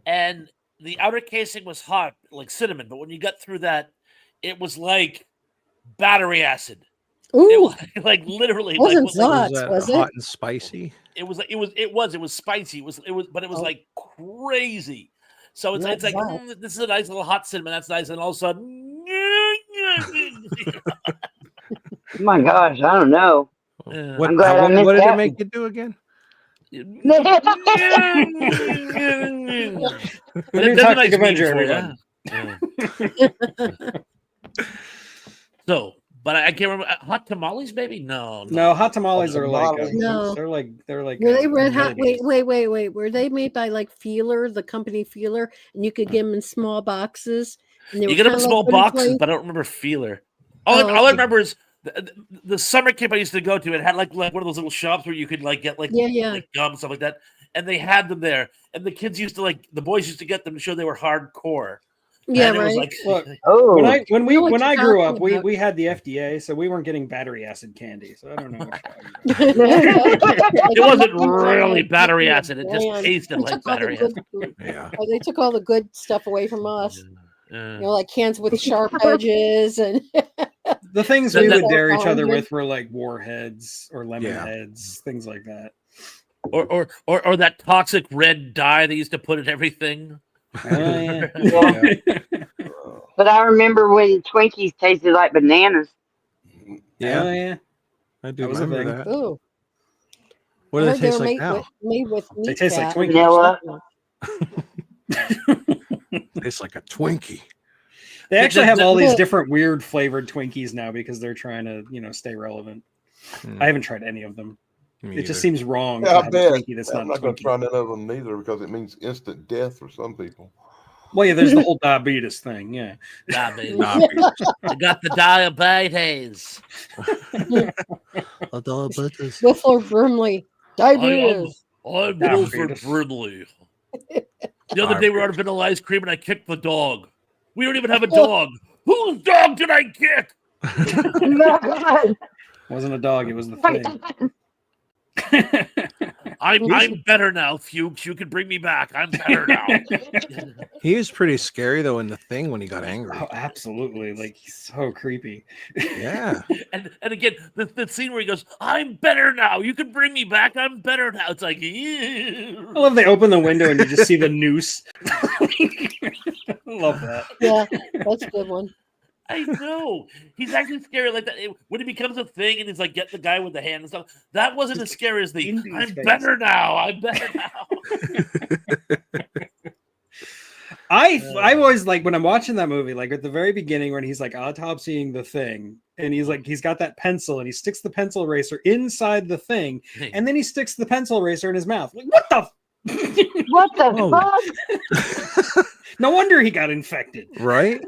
And the outer casing was hot, like cinnamon. But when you got through that, it was like battery acid. It Ooh, was like literally Wasn't like, Lots, was that was it? hot and spicy? it was spicy. But it was Oh. like crazy. So Not it's like Lots. this is a nice little hot cinnamon. That's nice, and all of a sudden, Oh my gosh, I don't know. What, I'm glad I what missed did it that make one. you do again? It The new does a Toxic nice Avenger, meat for everyone. you. So, but I can't remember hot tamales. Maybe no. No, hot tamales are like No. they're like Were they red hot? melodies. Wait. Were they made by like Feeler, the company Feeler, and you could get them in small boxes? And they You were get them in kinda like small Good and boxes, Plenty? but I don't remember Feeler. Oh, All I okay. remember is the summer camp I used to go to. It had like one of those little shops where you could like get like Yeah. like gum and stuff like that, and they had them there. And the kids used to the boys used to get them to show they were hardcore. Yeah, And it was right. Look, Oh, when know what when you're I grew up, talking about. we had the FDA, so we weren't getting battery acid candy. So I don't know. It wasn't really battery acid; it just Man, tasted they like took all the battery good acid. food. Yeah. They took all the good stuff away from us. Yeah. You know, like cans with sharp edges and The things That- we that- would dare each other 400. with were like warheads or lemon Yeah. heads, things like that. Or that toxic red dye they used to put in everything. Oh, yeah. yeah. But I remember when Twinkies tasted like bananas. Yeah, Oh, yeah. I do that was a remember thing. that. ooh. What do I they heard they taste were like now? made with meat taste like fat. Twinkies. Vanilla. Tastes like a Twinkie. They actually have all these the- different weird flavored Twinkies now because they're trying to, stay relevant. I haven't tried any of them. Me It just either. seems wrong Yeah, to I have bet. a Twinkie that's I'm not not going to Twinkie. try none of them neither because it means instant death for some people. Well, yeah, there's the whole diabetes thing. Yeah. Diabetes. Diabetes. I got the diabetes. Wilford Brimley. Diabetes. I'm Diabetes. Wilford Brimley. The other day we were out of vanilla ice cream and I kicked the dog. We don't even have a dog. Whose dog did I kick? It wasn't a dog, it was the thing. I'm better now, Fuchs. You can bring me back. I'm better now. He was pretty scary though in the thing when he got angry. Oh, absolutely. Like, he's so creepy. Yeah. And again, the scene where he goes, I'm better now. You can bring me back. I'm better now. It's like, I love they open the window and you just see the noose. Love that. Yeah, that's a good one. I know. He's actually scary like that. When he becomes a thing and he's like, get the guy with the hand and stuff, that wasn't as scary as the, Into his I'm face. better now. I'm better now. I always like when I'm watching that movie, like at the very beginning when he's like autopsying the thing, and he's got that pencil and he sticks the pencil eraser inside the thing, and then he sticks the pencil eraser in his mouth. Like, what the? What the Oh. fuck? No wonder he got infected. Right?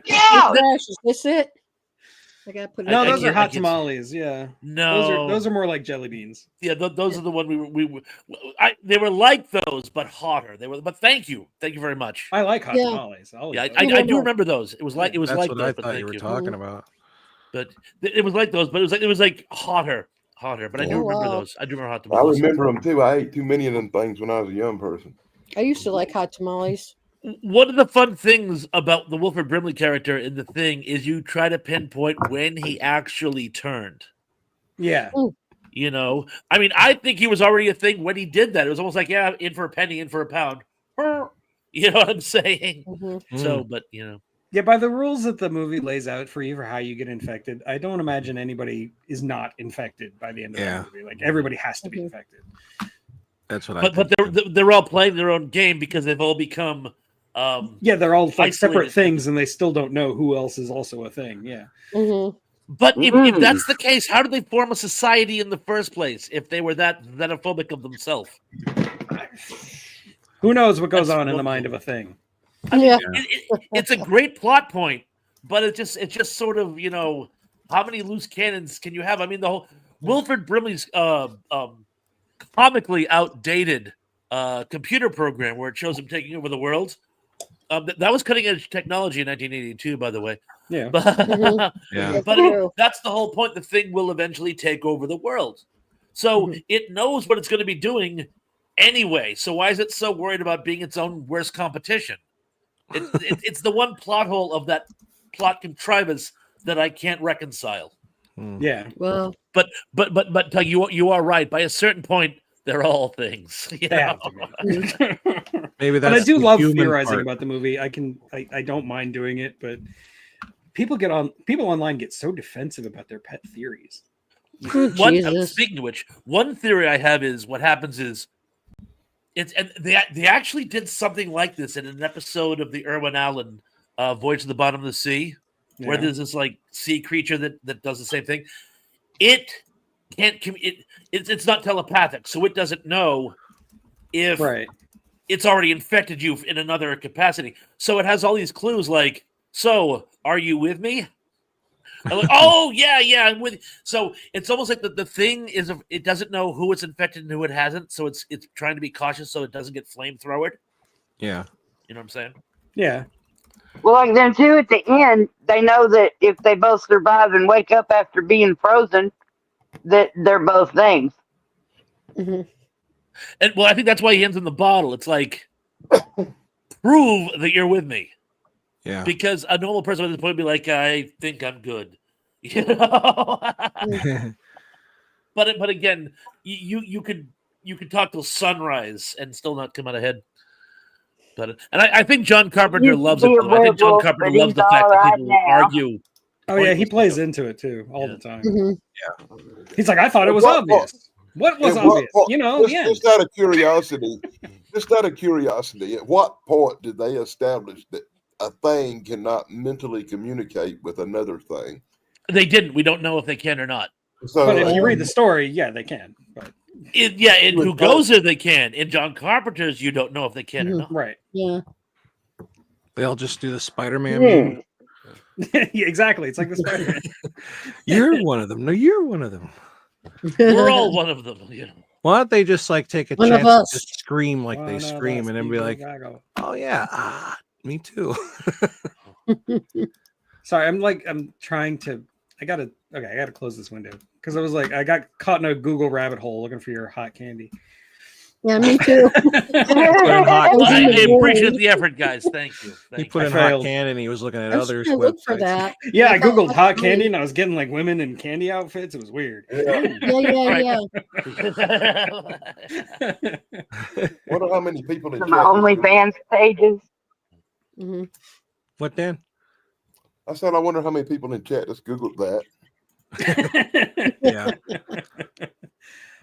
Yeah. Gosh, is this it? I gotta put it. No, I those are can't- I hot can't- tamales. Yeah, No. those are more like jelly beans. Yeah, those are the one they were like those, but hotter. But thank you very much. I like hot Yeah. tamales. I'll Yeah, eat I those. do remember those. It was like That's like what those, I but thought thank you were you. talking about. But it was like those, but it was like hotter. But I do Oh, remember wow. those. I do remember hot I tamales. remember them too. I ate too many of them things when I was a young person. I used to like hot tamales. One of the fun things about the Wilford Brimley character in the thing is you try to pinpoint when he actually turned. Yeah, You know, I mean, I think he was already a thing when he did that. It was almost like, yeah, in for a penny, in for a pound. You know what I'm saying? Mhm. So, but yeah. By the rules that the movie lays out for you for how you get infected, I don't imagine anybody is not infected by the end of Yeah. the movie. Like everybody has to be Mhm. infected. That's what I but think. they're all playing their own game because they've all become Yeah, they're all like separate isolated. things, and they still don't know who else is also a thing. Yeah. Mhm. But if that's the case, how did they form a society in the first place if they were that xenophobic of themselves? Who knows what goes That's on in the what- mind of a thing? Yeah. It's a great plot point, but it's just sort of, how many loose cannons can you have? I mean, the whole Wilford Brimley's comically outdated computer program where it shows him taking over the world. That was cutting edge technology in 1982, by the way. Yeah. But, Yeah. but True. that's the whole point. The thing will eventually take over the world. So it knows what it's going to be doing anyway. So why is it so worried about being its own worst competition? It's the one plot hole of that plot contrivance that I can't reconcile. Yeah. Well, But Doug, you are right. By a certain point, they're all things. You They know? have to be. Maybe But that's I do the love human theorizing part. about the movie. I don't mind doing it, but people online get so defensive about their pet theories. Jesus. Speaking of which, one theory I have is what happens is they actually did something like this in an episode of the Irwin Allen Voyage to the Bottom of the Sea, where Yeah. there's this like sea creature that does the same thing. It can't it's not telepathic, so it doesn't know if Right. it's already infected you in another capacity. So it has all these clues like, so are you with me? I'm like, oh yeah, I'm with you. So it's almost like the thing is it doesn't know who it's infected and who it hasn't. So it's trying to be cautious so it doesn't get flamethrowered. Yeah. You know what I'm saying? Yeah. Well, like them two at the end, they know that if they both survive and wake up after being frozen, that they're both things. Mhm. And well, I think that's why he ends in the bottle. It's like prove that you're with me. Yeah. Because a normal person at this point would be like, I think I'm good. You know? But again, you could talk till sunrise and still not come out ahead. But I think John Carpenter Used to loves be it a though. I think John werewolf, Carpenter but loves the he's fact that all right people now. argue. Oh yeah, he pointless plays stuff. into it too all Yeah. the time. Mhm. He's like, I thought it was What- obvious. What was Yeah, obvious? You know, just, yeah. just out of curiosity, Just out of curiosity, at what point did they establish that a thing cannot mentally communicate with another thing? They didn't. We don't know if they can or not. So, But if you read the story, yeah, they can. But In Who Goes There, they can. In John Carpenter's, you don't know if they can or not. right. Yeah. They'll just do the Spider-Man meme. Yeah, exactly. It's like the Spider-Man. You're one of them. No, you're one of them. We're all one of them. You know. Why don't they just like take a One of chance and us. just scream like One they of scream us, and then be people like, gotta oh yeah, me too. Sorry, I'm trying to. I gotta close this window because I was like, I got caught in a Google rabbit hole looking for your hot candy. Yeah, me too. Put in hot Well, I candy. appreciate the effort, guys. Thank you. He Thank put you. in I hot failed. candy and he was looking at I'm others' trying to look for websites. that. Yeah, I thought googled that's hot funny. candy and I was getting like women in candy outfits. It was weird. yeah. Yeah. Wonder how many people in Some chat. OnlyFans pages. hmm What, Dan? I said, I wonder how many people in chat just Googled that. Yeah.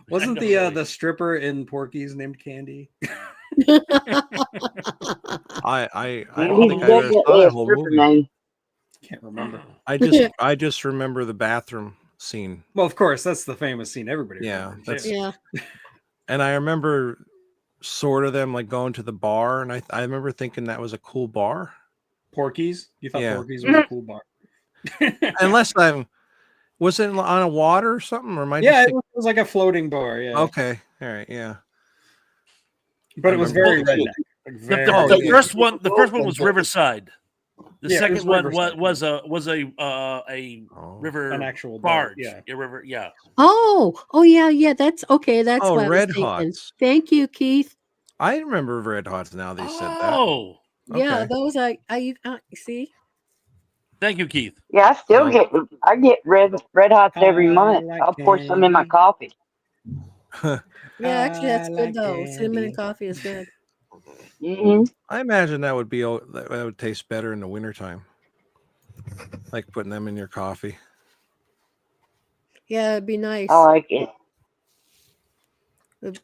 Wasn't the stripper in Porky's named Candy? I don't Andy's think I ever saw definitely that a whole stripper movie. name. Can't remember. I just remember the bathroom scene. Well, of course, that's the famous scene. Everybody. Yeah, remembers, that's- Yeah. And I remember sort of them like going to the bar, and I remember thinking that was a cool bar. Porky's. You thought Yeah. Porky's was a cool bar? Unless was it on a water or something, or am I Yeah, just it was like a floating bar. Yeah. okay, all right, yeah. But it was very Bullshit. redneck. Like The, very, the yeah. first one was Riverside. The Yeah, it second was one Riverside. was a Oh. river an actual barge. bar. Yeah. A river. Yeah. Oh yeah. That's okay. That's Oh, what I was Red thinking. Hots. Thank you, Keith. I remember Red Hots now they said that. Oh, Yeah, Okay. those I see. thank you, Keith. Yeah, I still No. get red hots every I month. like I'll pour some in my candy. coffee. Yeah, actually, that's I good like though. Cinnamon candy. and coffee is good. Hmm I imagine that would that would taste better in the wintertime. Like putting them in your coffee. Yeah, it'd be nice. I like it.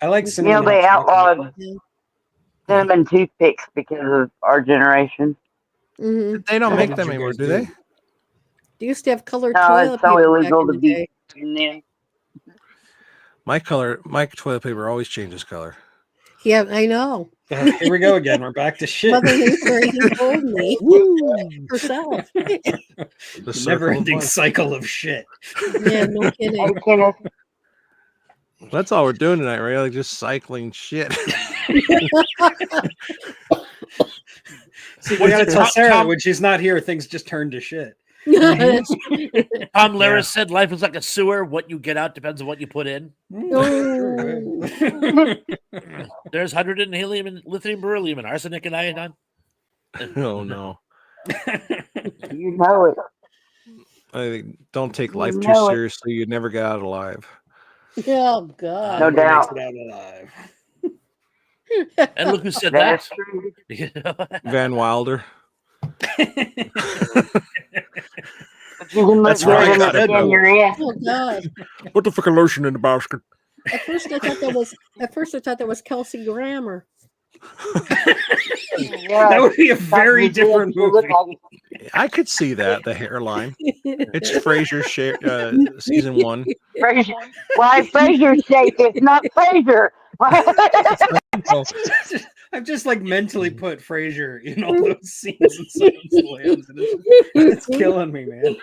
I like You know, cinnamon. they hot chocolate. outlawed Yeah. cinnamon toothpicks because of our generation. hmm They don't What make did them you anymore, guys do do? they? They used to have colored No, toilet it's so paper back illegal in to the be day. using them. My toilet paper always changes color. Yeah, I know. Here we go again. We're back to shit. Mother Nature even told me Woo! herself. The circle of Never-ending life. cycle of shit. Yeah, no Hey, kidding. Kenneth, That's all we're doing tonight, right? Like just cycling shit. See, What we gotta is it, tell Tom- Sarah that Tom- when she's not here, things just turn to shit. That's- Tom Lehrer said life is like a sewer. What you get out depends on what you put in. No. There's hydrogen, helium, and lithium, beryllium, and arsenic and iodine. Oh no. you know it. I think don't take You life too know it. seriously. You'd never get out alive. Oh God. No Nobody makes doubt. it out alive. And look who said That's that. true. You know? Van Wilder. But you can look That's good right, in got it it. in your ass. Oh God. Put the fucking lotion in the basket. At first I thought that was Kelsey Grammer. Yeah, That would be a very you different look movie. like I could see that, the hairline. It's Frasier season 1. Frasier. Why Frasier shape? It's not Frasier. Oh, I've just like mentally put Frasier in all those scenes and Silence of the Lambs, and it's killing me, man.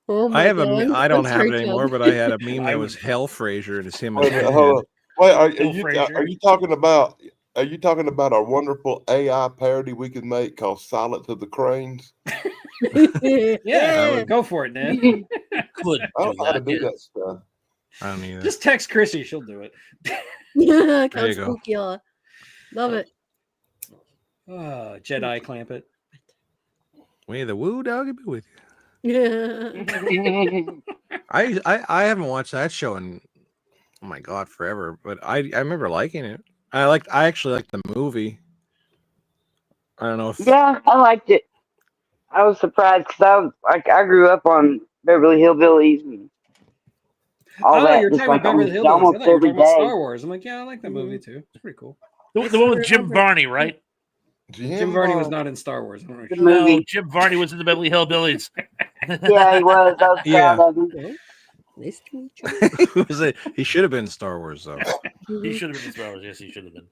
Oh my I have God. I don't That's have it very anymore, good. but I had a meme I that would- was Hell Frasier and it's him. Wait as a minute, hold on. Wait, are Bill you Fraser. talking about? Are you talking about a wonderful AI parody we could make called "Silence of the Cranes"? Yeah, go for it, Dan. Could I do don't know how to that. do Yes. that stuff. I don't either. Just text Chrissy; she'll do it. Yeah, There you Count go. Spookula. Love it. Jedi clamp it. May the woo doggy be with you. Yeah. I haven't watched that show in oh my god forever, but I remember liking it. I actually liked the movie. I don't know if Yeah, I liked it. I was surprised because I grew up on Beverly Hillbillies. And all Oh, that, you're just talking like about Beverly Hillbillies. I almost thought you were every talking about day. Star Wars. I'm like, yeah, I like that movie too. It's pretty cool. The one with Jim Varney, right? Jim Varney was not in Star Wars. I don't know. Good No, movie. Jim Varney was in the Beverly Hillbillies. Yeah, he was. I was proud of him. Well, nice to meet you. He should have been in Star Wars though. He should have been in Star Wars. Yes, he should have been.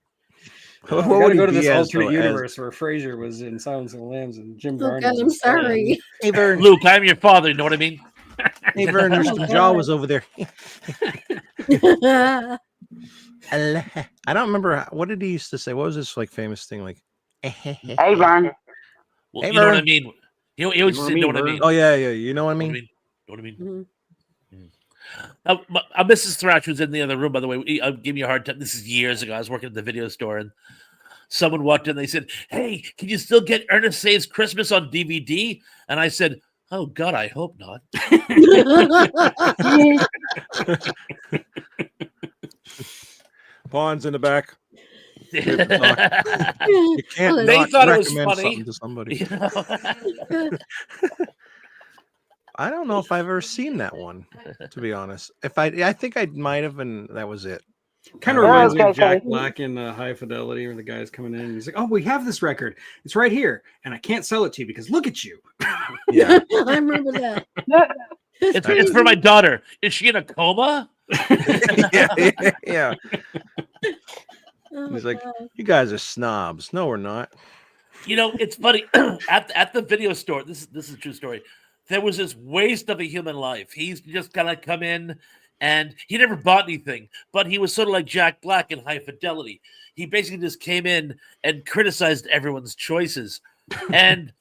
What We got would to he go to be this as, alternate though, universe where Frasier was in Silence of the Lambs and Jim Oh Varney. God, was I'm in Star Wars. sorry. Hey Vern, Luke, I'm your father. You know what I mean? hey Vern, Mr. Jaw was over there. I don't remember what did he used to say. What was this like famous thing like? Hey, Vern. Well, Hey, you know what I Vern. mean. He always said, "Know what I mean." Oh yeah, you know what I Know what I mean? mean? Know what I mean? Mhm. Mrs. Thrash was in the other room, by the way. Gave me a hard time. This is years ago. I was working at the video store, and someone walked in. They said, "Hey, can you still get Ernest Saves Christmas on DVD?" And I said, "Oh God, I hope not." Pawns in the back. they You can't not thought it was recommend funny. something to somebody. You know? I don't know if I've ever seen that one, to be honest. I think I might have, and that was it. Kind of reminds me of Okay, Jack okay. Black in High Fidelity, where the guy's coming in and he's like, "Oh, we have this record. It's right here, and I can't sell it to you because look at you." Yeah. I remember that. It's for my daughter. Is she in a coma? yeah. Oh, He's like, God. you guys are snobs. No, we're not. You know, it's funny. at the video store, this is a true story. There was this waste of a human life. He's just kind of come in, and he never bought anything, but he was sort of like Jack Black in High Fidelity. He basically just came in and criticized everyone's choices, and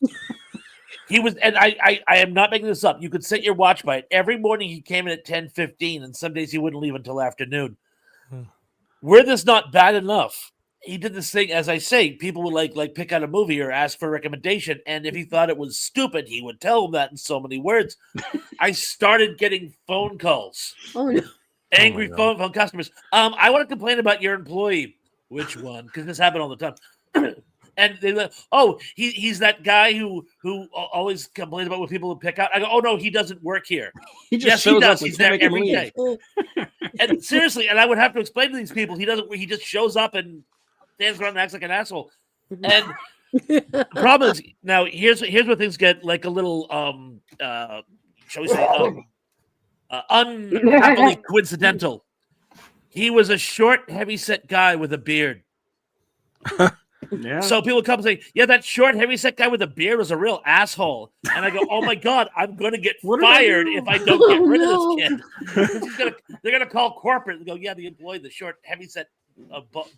he was. And I am not making this up. You could set your watch by it. Every morning he came in at 10:15, and some days he wouldn't leave until afternoon. Were this not bad enough, he did this thing, as I say, people would like pick out a movie or ask for a recommendation, and if he thought it was stupid, he would tell them that in so many words. I started getting phone calls, Oh no. angry God. phone customers. I want to complain about your employee. Which one? Because this happened all the time. And they like, oh, he's that guy who always complains about what people would pick out. I go, oh no, he doesn't work here. He just Yes, he shows does. up. We He's can't there make him every leave. day. And seriously, and I would have to explain to these people, he doesn't. He just shows up and stands around and acts like an asshole. And the problem is, now here's where things get like a little shall we say unhappily coincidental. He was a short, heavy-set guy with a beard. Yeah. So people come and say, "Yeah, that short, heavy-set guy with a beard was a real asshole." And I go, "Oh my God, I'm going to get What did I fired do? if I don't get Oh, rid no. of this kid." They're gonna call corporate and go, "Yeah, the employee, the short, heavy-set,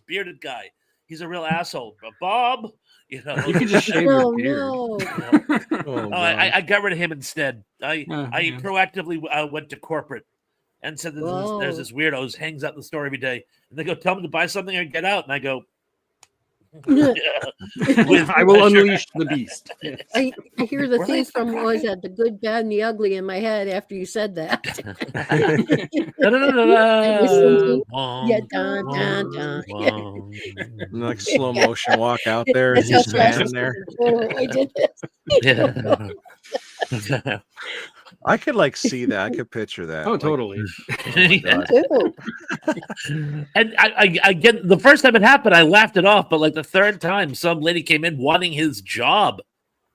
bearded guy, he's a real asshole." But Bob, you know, You could just shave your Oh beard. no. Oh, I got rid of him instead. I Yeah. proactively went to corporate and said, "There's this weirdo who hangs out in the store every day," and they go, "Tell him to buy something or get out," and I go, With I will pleasure. unleash the beast. Yes. I hear the Right? theme from what was that, The Good, Bad, and the Ugly in my head after you said that. I was thinking, yeah, dun, dun, dun. Yeah. like slow motion walk out there. That's He's how fast standing there. I did this. Yeah. I could like see that. I could picture that. Oh, Like, totally. my God. Too. And I get the first time it happened, I laughed it off, but like the third time, some lady came in wanting his job,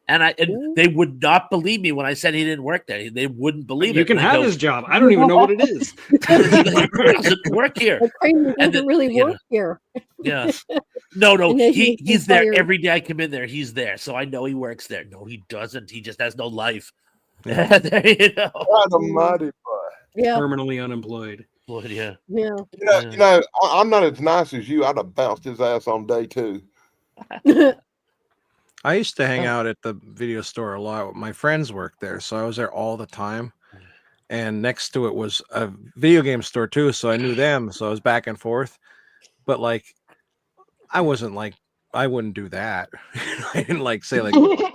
and they would not believe me when I said he didn't work there. They wouldn't believe You it. can They have go, his job. I don't even know what it is. He doesn't work here. Like, Kramer And doesn't then, really you work here. Yeah. No, And then he's there fired. every day I come in there. He's there. So I know he works there. No, he doesn't. He just has no life. There you go. God almighty, boy. Yeah, Permanently unemployed. Boy, yeah. yeah. I'm not as nice as you. I'd have bounced his ass on day 2. I used to hang out at the video store a lot. My friends worked there, so I was there all the time. And next to it was a video game store too, so I knew them. So I was back and forth. But like, I wasn't like, I wouldn't do that. I didn't like say like, "Oh, what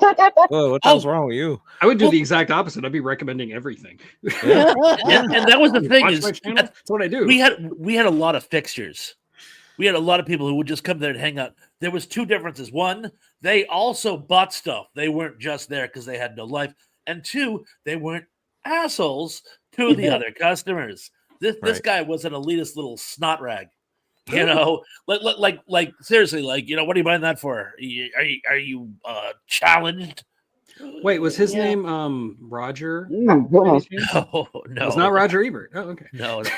the hell's wrong with you?" I would do the exact opposite. I'd be recommending everything. And that was the You thing watch is my channel? That's what I do. we had a lot of fixtures. We had a lot of people who would just come there and hang out. There was 2 differences. 1, they also bought stuff. They weren't just there because they had no life. And 2, they weren't assholes to the other customers. This Right. guy was an elitist little snot rag. You know, like seriously, like, you know, what are you buying that for? Are you challenged? Wait, was his Yeah. name Roger? Goodness. No, no, It's not Roger Ebert. Oh, okay. No, no.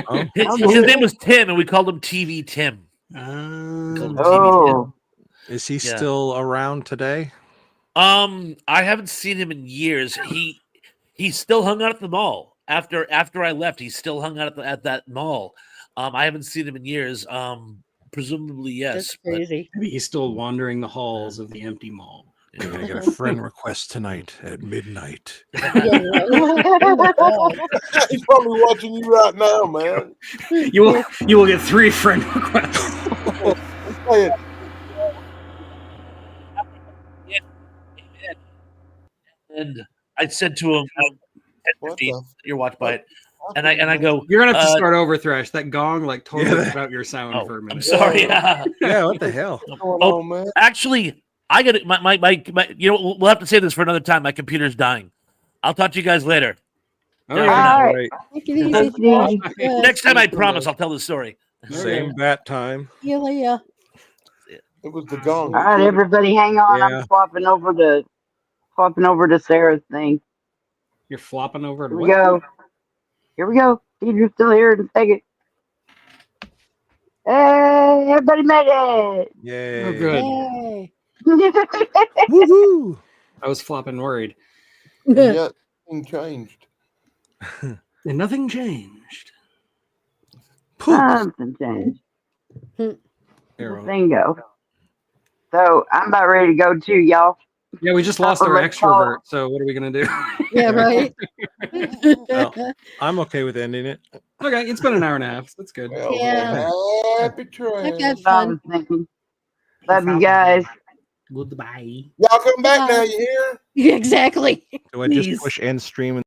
Oh, His name was Tim, and we called him TV Tim. Oh, is he Yeah. still around today? I haven't seen him in years. He still hung out at the mall after I left. He still hung out at that mall. I haven't seen him in years. Presumably yes. That's crazy. Maybe he's still wandering the halls of the empty mall. You're gonna get a friend request tonight at midnight. Yeah, right. Oh, God. He's probably watching you right now, man. You will get 3 friend requests. Hey, And I said to him, what "50, the your watch bite," and I go, You're gonna have to Uh, start over, Thresh. That gong like totally Yeah. cut out your sound "Oh, for a I'm minute. sorry." Yeah, what the hell? what's going Oh, on, man? Actually, I got it. My. You know, we'll have to save this for another time. My computer's dying. I'll talk to you guys later. All Yeah, right. all right. Right. Take it easy. Take it easy. Yeah. Next time, I promise, I'll tell the story. Same bat time. See you later. It was the gong. All right, everybody, hang on. Yeah. I'm swapping over to Sarah's thing. You're flopping over to Here we what? go. Here we go. Deidre's still here in a second. Hey, everybody made it. Yay. Oh, good. Yay. Woohoo. I was flopping worried. Yeah, thing changed. And nothing changed. Poof. Something changed. Arrow. Bingo. So I'm about ready to go too, y'all. Yeah, we just lost our Let's call- extrovert. So what are we gonna do? Yeah, right. I'm okay with ending it. Okay, it's been an hour and a half. So that's good. Well, Yeah. happy trail. I've had I fun. was thinking. Love you guys. Goodbye. Y'all come back Bye. now, you hear? Exactly. Do I just Please. push end stream